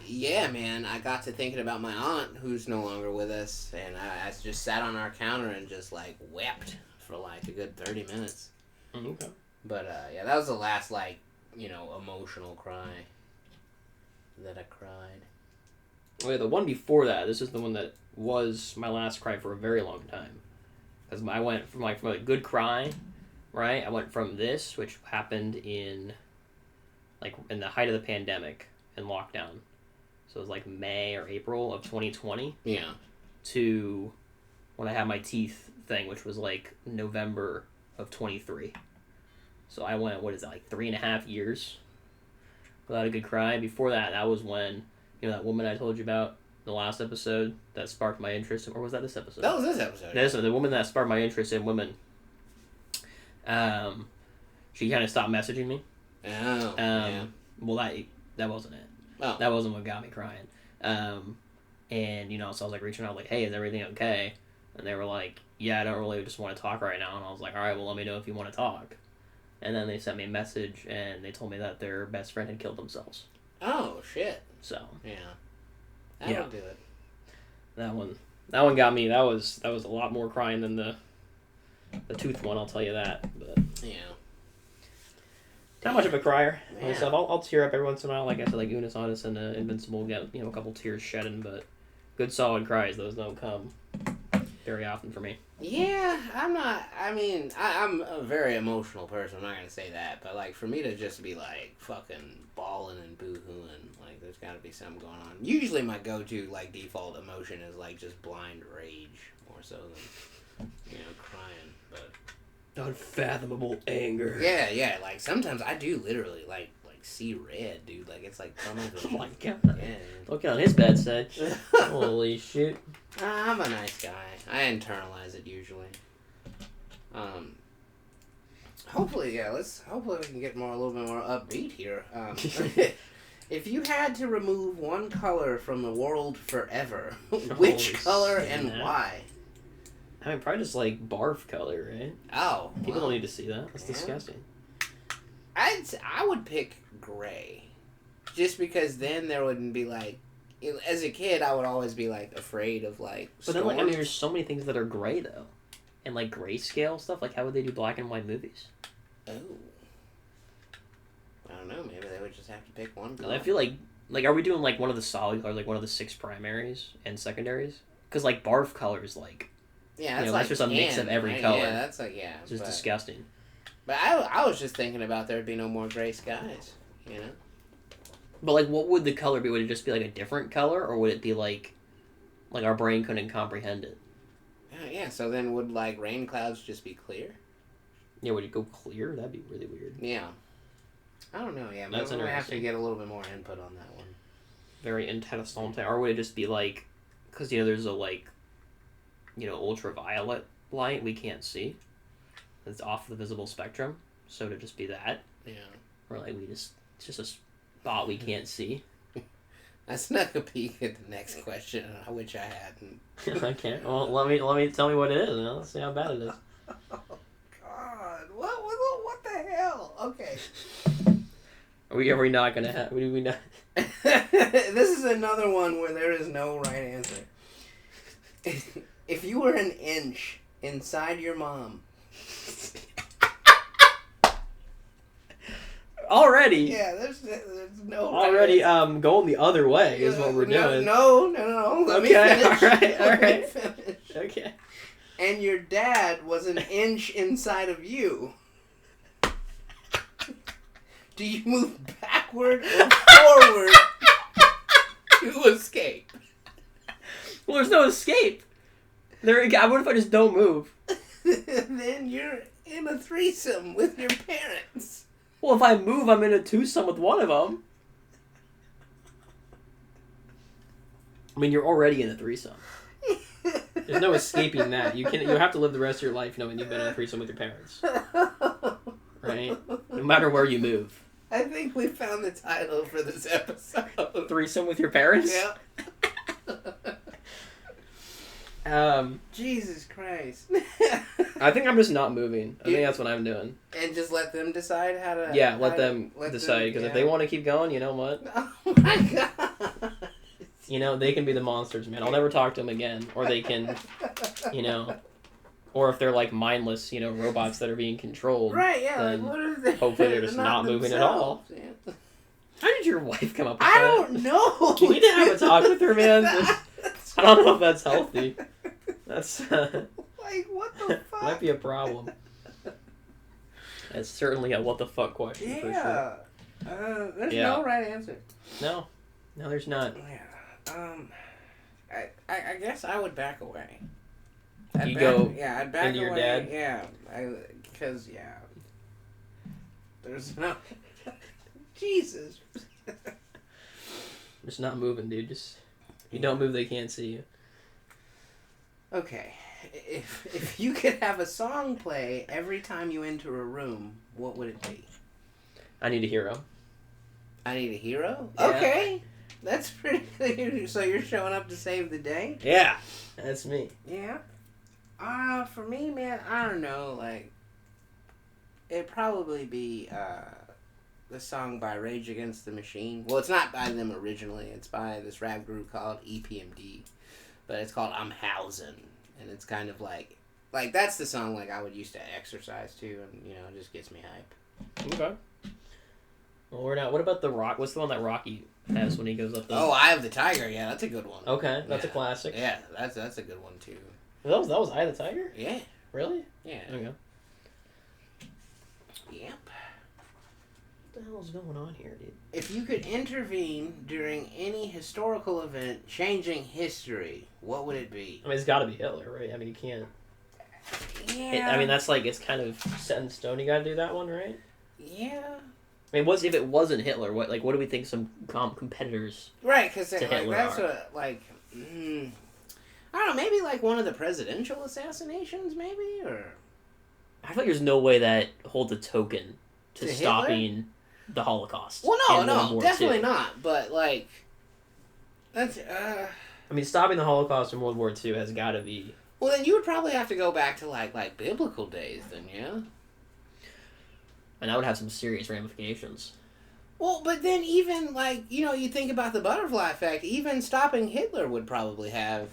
yeah, man, I got to thinking about my aunt, who's no longer with us, and I just sat on our counter and just, wept for, a good 30 minutes. Okay. But, yeah, that was the last, emotional cry that I cried. Oh, yeah, the one before that, this is the one that was my last cry for a very long time. Because I went from a good cry, right? I went from this, which happened in the height of the pandemic and lockdown. So it was May or April of 2020. Yeah. To when I had my teeth thing, which was November of 23. So I went, what is that, like 3.5 years without a good cry. Before that, that was when, that woman I told you about the last episode that sparked my interest, or was that this episode? That was this episode. This one, the woman that sparked my interest in women. She kind of stopped messaging me. Oh, yeah. Well, that wasn't it. Oh. That wasn't what got me crying. And, so I was, like, reaching out, like, hey, is everything okay? And they were like, yeah, I don't really just want to talk right now. And I was like, all right, well, let me know if you want to talk. And then they sent me a message, and they told me that their best friend had killed themselves. Oh, shit. So. Yeah. That'll do it. That one got me. That was a lot more crying than the tooth one, I'll tell you that. But yeah. Not much of a crier Yeah. myself. I'll tear up every once in a while. Like I said, like Unis Honest and Invincible get a couple tears shedding, but good solid cries, those don't come very often for me. Yeah, I'm not. I mean, I'm a very emotional person. I'm not gonna say that, but like for me to just be like fucking bawling and boo-hooing, like there's got to be something going on. Usually, my go-to like default emotion is like just blind rage more so than crying. But Unfathomable anger. yeah. Like sometimes I do literally like see red, dude. Like it's like tunnel vision. Oh my god. Yeah. Look on his bad side. Holy shit. I'm a nice guy. I internalize it usually. Hopefully we can get a little bit more upbeat here. If you had to remove one color from the world forever, which color and why? I mean, probably just like barf color, right? Oh, people don't need to see that. That's disgusting. I would pick gray, just because then there wouldn't be like. As a kid, I would always be like afraid of like. But then, like, I mean, there's so many things that are gray though, and like grayscale stuff. Like, how would they do black and white movies? Oh. I don't know. Maybe they would just have to pick one color. I feel like are we doing like one of the solid colors, like one of the 6 primaries and secondaries? Because like barf colors, like. Yeah, that's that's just a mix of every right? color. Yeah, that's like It's just disgusting. But I was just thinking about there'd be no more gray skies, But like, what would the color be? Would it just be like a different color, or would it be like our brain couldn't comprehend it? Yeah. So then would like rain clouds just be clear? Yeah, would it go clear? That'd be really weird. Yeah. I don't know. Yeah, That's maybe we have to interesting. get a little bit more input on that one. Very interessante. Or would it just be like, because there's a like, ultraviolet light we can't see. It's off the visible spectrum, so to just be that. Yeah. Or like it's just a spot we can't see. I snuck a peek at the next question, which I hadn't. I can't. Well, let me tell me what it is, and let's see how bad it is. Oh God! What the hell? Okay. Are we not gonna have? We not? This is another one where there is no right answer. If you were an inch inside your mom. Already. Yeah, there's no. Already, going the other way is what we're doing. No. Let me finish. All right. Let me finish. Okay. And your dad was an inch inside of you. Do you move backward or forward to escape? Well, there's no escape. What if I just don't move? Then you're in a threesome with your parents. Well, if I move, I'm in a twosome with one of them. I mean, you're already in a threesome. There's no escaping that. You have to live the rest of your life knowing you've been in a threesome with your parents. Right? No matter where you move. I think we found the title for this episode. Threesome with your parents? Yeah. Jesus Christ. I think I'm just not moving. I think that's what I'm doing. And just let them decide how to... Yeah, let them decide. Because if they want to keep going, you know what? Oh my God. They can be the monsters, man. I'll never talk to them again. Or they can, Or if they're like mindless, robots that are being controlled. Right, yeah. Then like, what if they, hopefully they're just not moving at all. Yeah. How did your wife come up with I that? don't know. You need to have a talk with her, man. I don't know if that's healthy. That's like, what the fuck? might be a problem. It's certainly a what the fuck question for sure. There's no right answer. No, there's not. Yeah. I guess I would back away. I'd back into your away. dad? Yeah. Because There's no... Jesus. Just not moving, dude. Just if you don't move, they can't see you. Okay. If you could have a song play every time you enter a room, what would it be? I Need a Hero. I Need a Hero? Yeah. Okay. That's pretty clear. So you're showing up to save the day? Yeah. That's me. Yeah. For me, man, I don't know, like, it'd probably be, the song by Rage Against the Machine. Well, it's not by them originally. It's by this rap group called EPMD. But it's called I'm Housin'. And it's kind of like that's the song, like, I would used to exercise to, and, you know, it just gets me hype. Okay. Well, we're not... What about the Rock? What's the one that Rocky has when he goes up the... Oh, Eye of the Tiger. Yeah, that's a good one. Okay, that's a classic. Yeah, that's a good one, too. That was Eye of the Tiger? Yeah. Really? Yeah. Okay. Yep. What the hell's going on here, dude? If you could intervene during any historical event changing history, what would it be? I mean, it's got to be Hitler, right? I mean, you can't... Yeah. I mean, that's like, it's kind of set in stone. You got to do that one, right? Yeah. I mean, if it wasn't Hitler, what do we think some competitors... Right, because like, Hitler that's are? what, like... I don't know, maybe like one of the presidential assassinations, maybe? Or... I feel like there's no way that holds a token to Hitler? stopping the Holocaust. Well, and World no, War definitely II. not. But, like... That's, I mean, stopping the Holocaust in World War II has got to be... Well, then you would probably have to go back to, like biblical days, then, yeah? And that would have some serious ramifications. Well, but then even, like, you know, you think about the butterfly effect, even stopping Hitler would probably have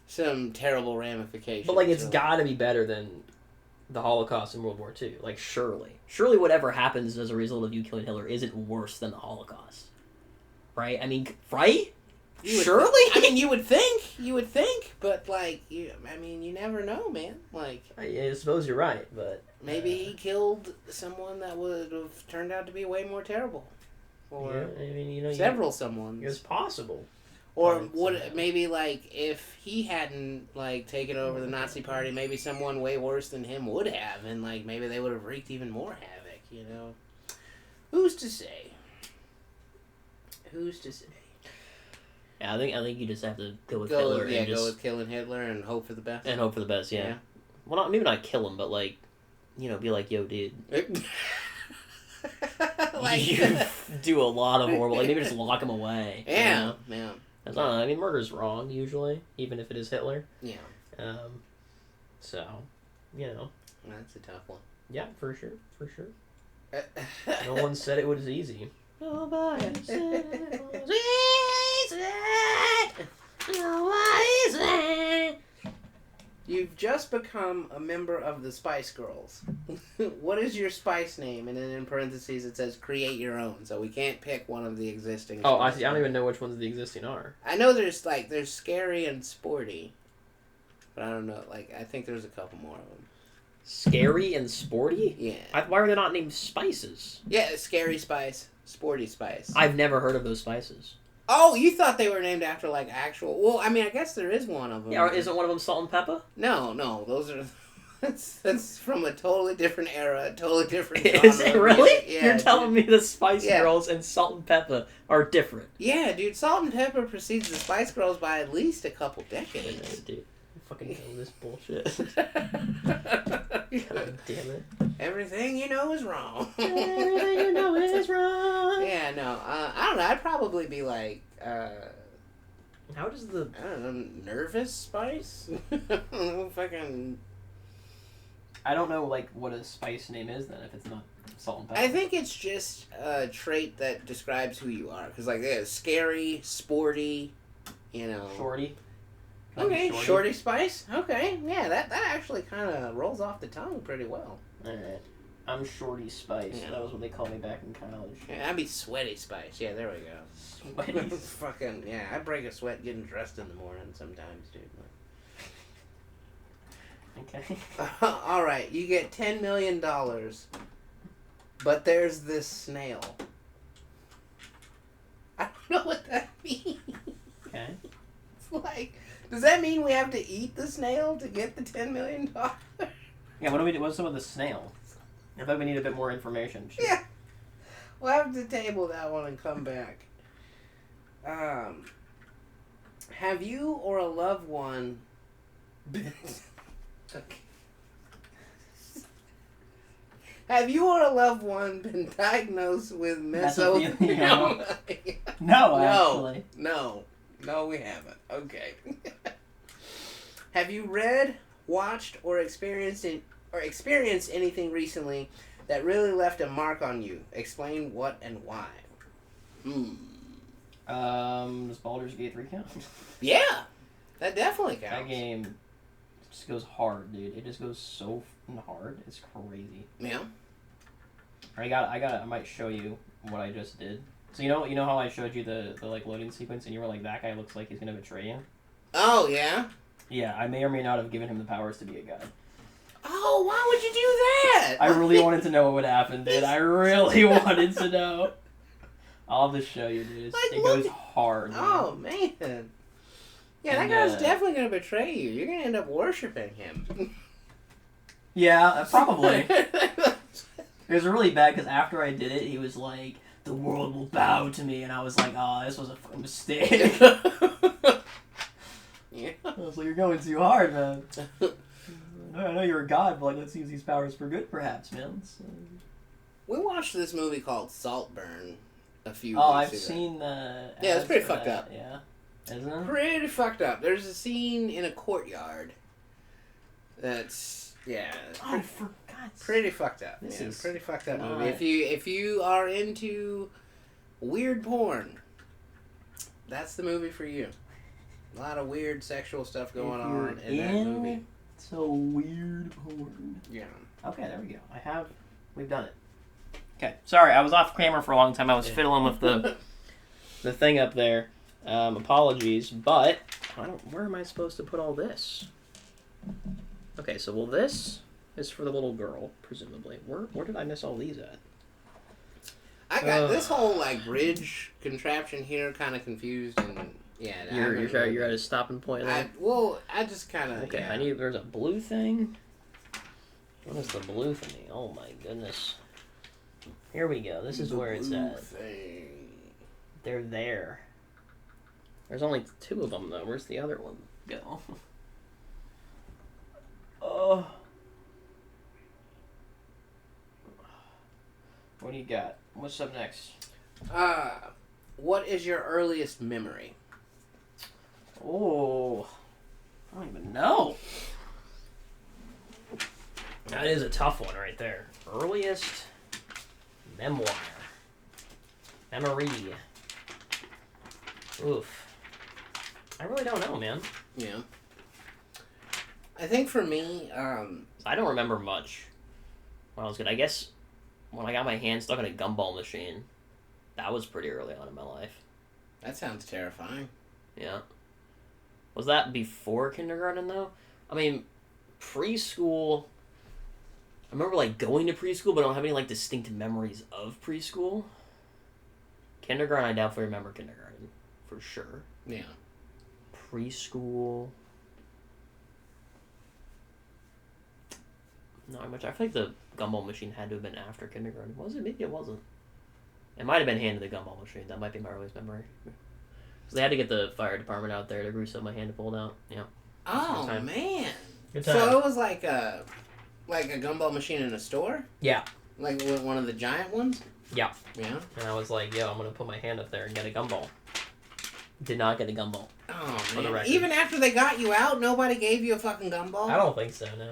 some terrible ramifications. But, like, it's so. got to be better than the Holocaust in World War II. Like, surely. Surely whatever happens as a result of you killing Hitler isn't worse than the Holocaust. Right? I mean, right? Surely? I mean, you would think, but, like, you never know, man. Like, I suppose you're right, but... Maybe he killed someone that would have turned out to be way more terrible. Or yeah, I mean, you know... several someones. It's possible. Or Right, would so. maybe, like, if he hadn't, like, taken over the Nazi party, maybe someone way worse than him would have, and, like, maybe they would have wreaked even more havoc, you know? Who's to say? Who's to say? Yeah, I think you just have to go with Hitler. Go with killing Hitler and hope for the best. And hope for the best, yeah. Well, maybe not kill him, but, like, you know, be like, yo, dude. Like, you do a lot of horrible... Like, maybe just lock him away. Yeah, You know? yeah. I don't know. I mean, murder's wrong, usually, even if it is Hitler. Yeah. So, you know. That's a tough one. Yeah, for sure. No one said it was easy. Nobody said it was easy. Nobody said. You've just become a member of the Spice Girls. What is your Spice name? And then in parentheses it says create your own. So we can't pick one of the existing. Oh, I Spice see. I don't Girls. even know which ones the existing are. I know there's Scary and Sporty. But I don't know. Like, I think there's a couple more of them. Scary and Sporty? Yeah. Why are they not named Spices? Yeah, Scary Spice, Sporty Spice. I've never heard of those spices. Oh, you thought they were named after, like, actual... Well, I mean, I guess there is one of them. Yeah, isn't one of them Salt and Pepper? No, those are... That's from a totally different era, a totally different Is it genre. really? Yeah, You're telling me the Spice Yeah. Girls and Salt and Pepper are different. Yeah, dude, Salt and Pepper precedes the Spice Girls by at least a couple Yeah, decades. dude. I fucking know this bullshit. God damn it. Everything you know is wrong. Everything you know is wrong. Yeah, no, I don't know, I'd probably be like, How does the... I don't know, Nervous Spice? Fucking... I don't know, like, what a spice name is, then, if it's not Salt and Pepper. I think it's just a trait that describes who you are. Because, like, there's scary, sporty, you know. Shorty. Can I be Okay, Shorty Spice. Okay, yeah, that actually kind of rolls off the tongue pretty well. Alright. I'm Shorty Spice. Yeah. That was what they called me back in college. Yeah, I'd be Sweaty Spice. Yeah, there we go. Sweaty. Fucking, yeah, I break a sweat getting dressed in the morning sometimes, dude. Okay. All right, you get $10 million, but there's this snail. I don't know what that means. Okay. It's like, does that mean we have to eat the snail to get the $10 million? Yeah, what do we do? What's up with the snail? I thought we need a bit more information. Yeah. We'll have to table that one and come back. Have you or a loved one been... Okay. Have you or a loved one been diagnosed with mesophilia? No, actually. No, we haven't. Okay. Have you read, watched, or experienced anything recently that really left a mark on you? Explain what and why. Does Baldur's Gate 3 count? Yeah, that definitely counts. That game just goes hard, dude. It just goes so hard. It's crazy. Yeah. I might show you what I just did. So you know how I showed you the like loading sequence, and you were like, that guy looks like he's gonna betray you. Oh yeah. Yeah, I may or may not have given him the powers to be a god. Oh, why would you do that? I really wanted to know what would happen, dude. I really wanted to know. I'll just show you, dude. It goes hard. Man. Oh man. Yeah, that guy's definitely gonna betray you. You're gonna end up worshiping him. Yeah, probably. It was really bad because after I did it, he was like, "The world will bow to me," and I was like, "Oh, this was a fucking mistake." Yeah. I was like, "You're going too hard, man." I know you're a god, but like, let's use these powers for good, perhaps, man. So... We watched this movie called Saltburn a few weeks ago. I've seen the... Yeah, it's pretty fucked up. Yeah. Isn't it? Pretty fucked up. There's a scene in a courtyard that's... Yeah. I forgot. Pretty fucked up. This is pretty fucked up not... movie. If you are into weird porn, that's the movie for you. A lot of weird sexual stuff going on in that movie. So weird porn. Yeah. Okay, there we go. We've done it. Okay, sorry, I was off camera for a long time. I was fiddling with the thing up there. Apologies, but where am I supposed to put all this? Okay, so this is for the little girl, presumably. Where did I miss all these at? I got this whole like bridge contraption here kind of confused, and yeah. You're at a stopping point there? I just kind of... Okay, yeah. there's a blue thing. What is the blue thingy? Oh my goodness. Here we go. This is where it's at. Thing. They're there. There's only 2 of them though. Where's the other one go? Oh. What do you got? What's up next? What is your earliest memory? Oh, I don't even know. That is a tough one right there. Earliest memoir. Memory. Oof. I really don't know, man. Yeah. I think for me, I don't remember much when I was good. I guess when I got my hand stuck in a gumball machine, that was pretty early on in my life. That sounds terrifying. Yeah. Was that before kindergarten, though? I mean, preschool... I remember, like, going to preschool, but I don't have any, like, distinct memories of preschool. Kindergarten, I definitely remember kindergarten. For sure. Yeah. Preschool... Not much. I feel like the gumball machine had to have been after kindergarten. Was it? Maybe it wasn't. It might have been handed the gumball machine. That might be my earliest memory. So they had to get the fire department out there to grease up my hand to pull it out. Yeah. Oh man. Good time. So it was like a gumball machine in a store? Yeah. Like one of the giant ones? Yeah. Yeah. And I was like, yo, I'm gonna put my hand up there and get a gumball. Did not get a gumball. Oh man. Even after they got you out, nobody gave you a fucking gumball? I don't think so, no.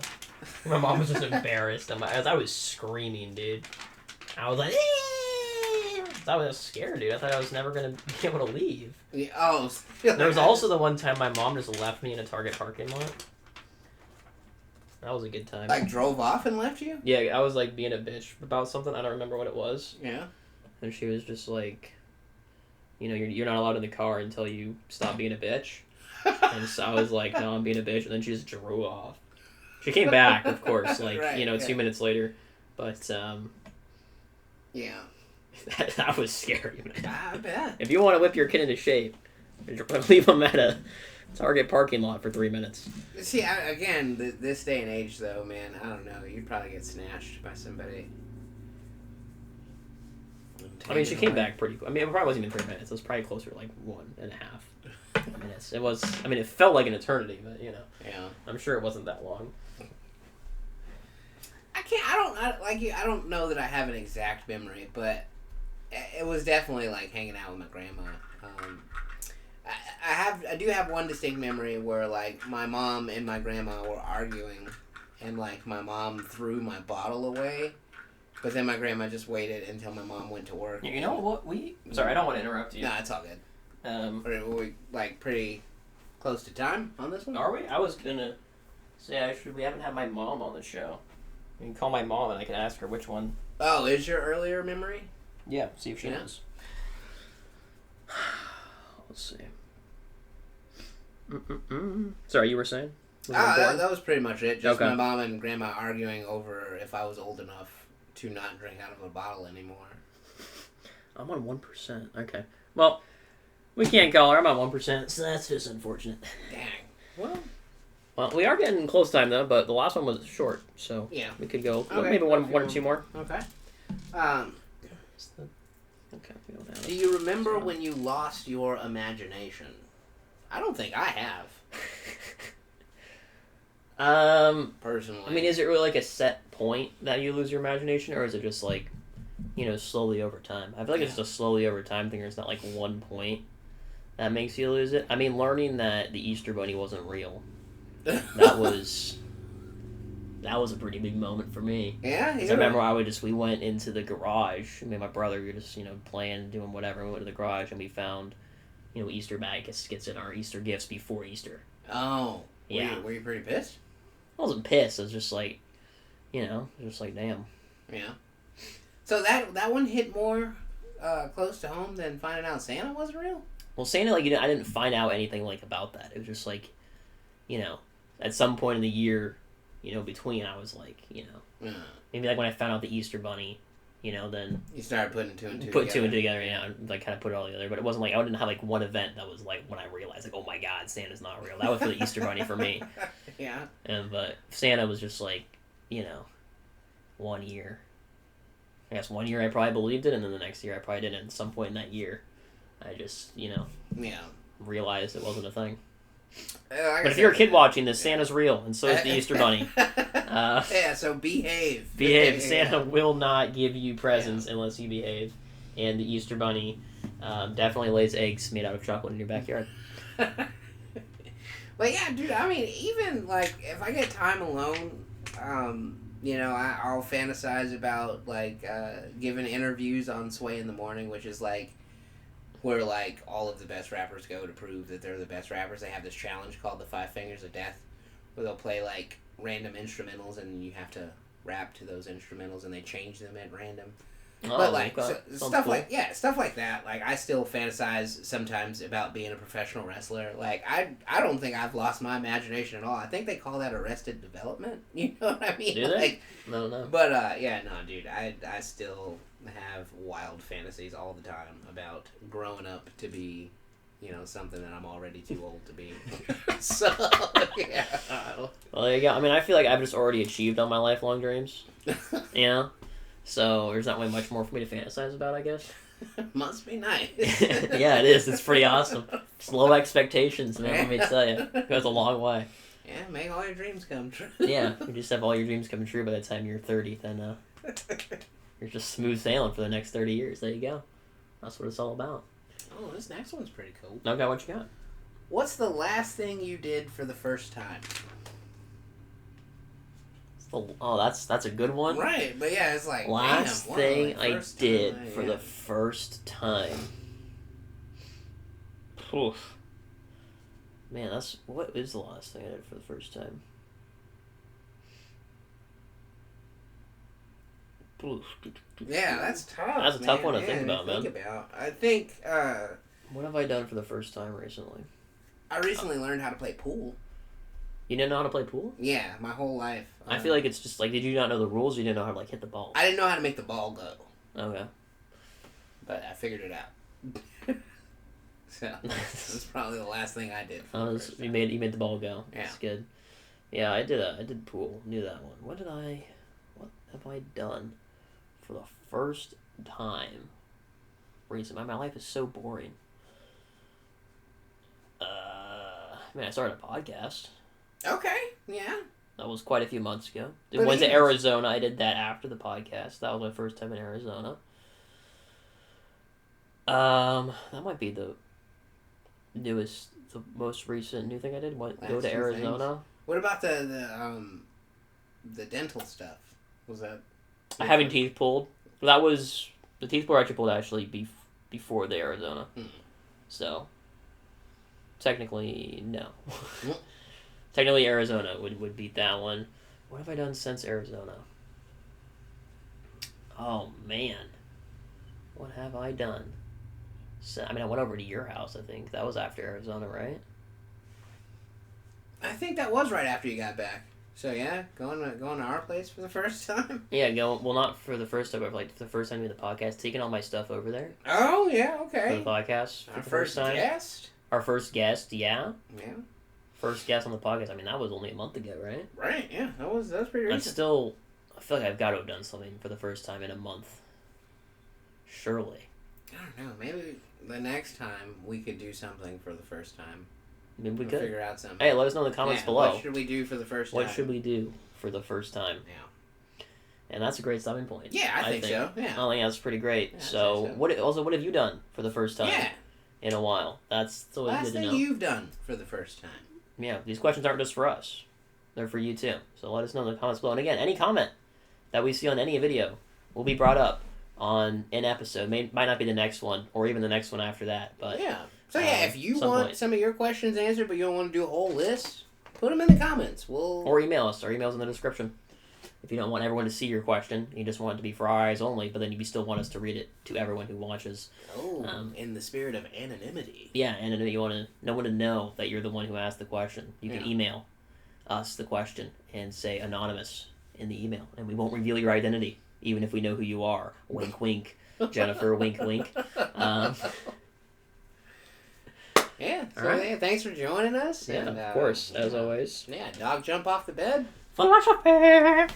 My mom was just embarrassed. As I was screaming, dude. I was like, I was scared, dude. I thought I was never going to be able to leave. Yeah, oh. There was also the one time my mom just left me in a Target parking lot. That was a good time. Like drove off and left you? Yeah, I was like being a bitch about something. I don't remember what it was. Yeah. And she was just like, you know, you're not allowed in the car until you stop being a bitch. And so I was like, no, I'm being a bitch. And then she just drove off. She came back, of course, like, right, 2 minutes later. But, yeah. that was scary, man. I bet. If you want to whip your kid into shape, leave him at Target parking lot for 3 minutes. See, again, this day and age, though, man, I don't know. You'd probably get snatched by somebody. I mean, she came back pretty quick. I mean, it probably wasn't even 3 minutes. It was probably closer to like 1.5 minutes. It was. I mean, it felt like an eternity, but you know. Yeah. I'm sure it wasn't that long. I don't know that I have an exact memory, but it was definitely like hanging out with my grandma. I do have one distinct memory where like my mom and my grandma were arguing, and like my mom threw my bottle away, but then my grandma just waited until my mom went to work. You know what Sorry, I don't want to interrupt you. Nah, it's all good. Were we like pretty close to time on this one? Are we? I was gonna say actually we haven't had my mom on the show. You can call my mom and I can ask her which one. Oh, is your earlier memory? Yeah, see if she knows. Let's see. Sorry, you were saying? That was pretty much it. Just okay. My mom and grandma arguing over if I was old enough to not drink out of a bottle anymore. I'm on 1%. Okay. Well, we can't call her. I'm on 1%, so that's just unfortunate. Dang. Well, we are getting close time, though, but the last one was short, so yeah, we could go okay. Maybe one or two more. Okay. Okay. We don't have do you remember when you lost your imagination? I don't think I have. Personally. I mean, is it really like a set point that you lose your imagination, or is it just like, slowly over time? I feel like it's just a slowly over time thing, or it's not like one point that makes you lose it. I mean, learning that the Easter Bunny wasn't real, that was a pretty big moment for me. Yeah, I remember we went into the garage. Me and my brother, we were just, playing, doing whatever. We went to the garage and we found, Easter baskets in our Easter gifts before Easter. Oh. Yeah. Were you pretty pissed? I wasn't pissed. I was just like, just like, damn. Yeah. So that one hit more close to home than finding out Santa wasn't real? Well, Santa, I didn't find out anything, about that. It was just, at some point in the year, between, I was like, maybe, when I found out the Easter Bunny, then... You started putting two and two together. Put two and two together, yeah, and, kind of put it all together. But it wasn't, I didn't have, one event that was, when I realized, oh, my God, Santa's not real. That was for the Easter Bunny for me. Yeah. But Santa was just, 1 year. I guess 1 year I probably believed it, and then the next year I probably didn't. At some point in that year, I just, realized it wasn't a thing. But if you're a kid watching this, Santa's real, and so is the Easter Bunny. So behave. Behave. Santa will not give you presents unless you behave. And the Easter Bunny definitely lays eggs made out of chocolate in your backyard. But yeah, dude, I mean, even, if I get time alone, I'll fantasize about, giving interviews on Sway in the Morning, which is, where, all of the best rappers go to prove that they're the best rappers. They have this challenge called the 5 Fingers of Death, where they'll play, random instrumentals, and you have to rap to those instrumentals, and they change them at random. Oh, but, stuff cool. Stuff like that. I still fantasize sometimes about being a professional wrestler. I don't think I've lost my imagination at all. I think they call that arrested development. You know what I mean? Do they? No. But, dude, I still have wild fantasies all the time about growing up to be, something that I'm already too old to be. So, yeah. Well, there you go. I mean, I feel like I've just already achieved all my lifelong dreams. So there's not really much more for me to fantasize about, I guess. Must be nice. Yeah, it is. It's pretty awesome. Just low expectations, man, let me tell you. It goes a long way. Yeah, make all your dreams come true. Yeah, you just have all your dreams come true by the time you're 30, then you're just smooth sailing for the next 30 years. There you go. That's what it's all about. Oh, this next one's pretty cool. Okay, what you got? What's the last thing you did for the first time? Oh, that's a good one. Right, but yeah, it's last thing I did for the first time. Oof. Man, what is the last thing I did for the first time? Oof. Yeah, that's tough. That's a tough one to think about, man. I think. What have I done for the first time recently? I recently learned how to play pool. You didn't know how to play pool? Yeah, my whole life. I feel like it's just did you not know the rules? Or you didn't know how to hit the ball? I didn't know how to make the ball go. Okay. But I figured it out. So that's probably the last thing I did. You made the ball go. Yeah. That's good. Yeah, I did pool. Knew that one. What have I done for the first time recently? My life is so boring. I started a podcast. Okay, yeah. That was quite a few months ago. But Went to Arizona. I did that after the podcast. That was my first time in Arizona. That might be the most recent new thing I did. Go to Arizona. Things. What about the dental stuff? Was that? Having teeth pulled. The teeth were actually pulled before the Arizona. So technically, no. Technically, Arizona would beat that one. What have I done since Arizona? Oh man, what have I done? So, I went over to your house. I think that was after Arizona, right? I think that was right after you got back. So yeah, going to our place for the first time. Yeah, not for the first time, but like the first time we did the podcast, taking all my stuff over there. Oh yeah, okay. For the podcast, our first time. Guest. Our first guest, yeah. Yeah. First guest on the podcast. That was only a month ago, right? Right. Yeah, that was pretty recent. I feel like I've got to have done something for the first time in a month. Surely. I don't know. Maybe the next time we could do something for the first time. Maybe we could figure out something. Hey, let us know in the comments below. What should we do for the first time? What should we do for the first time? Yeah. And that's a great stopping point. Yeah, I think so. Yeah. I think that's pretty great. Yeah, so, what have you done for the first time? Yeah. In a while. That's always good to know. Last thing you've done for the first time. Yeah, these questions aren't just for us. They're for you too. So let us know in the comments below. And again, any comment that we see on any video will be brought up on an episode. Might not be the next one, or even the next one after that. But yeah. So yeah, if you want some of your questions answered, but you don't want to do a whole list, put them in the comments. Or email us. Our email's in the description. If you don't want everyone to see your question, you just want it to be for our eyes only, but then you still want us to read it to everyone who watches. In the spirit of anonymity. Yeah, anonymity. You want no one to know that you're the one who asked the question. You can email us the question and say anonymous in the email, and we won't reveal your identity, even if we know who you are. Wink, wink. Jennifer, wink, wink. Yeah, so right. Thanks for joining us. Yeah, and, of course, as always. Yeah, dog jump off the bed. Philosophy!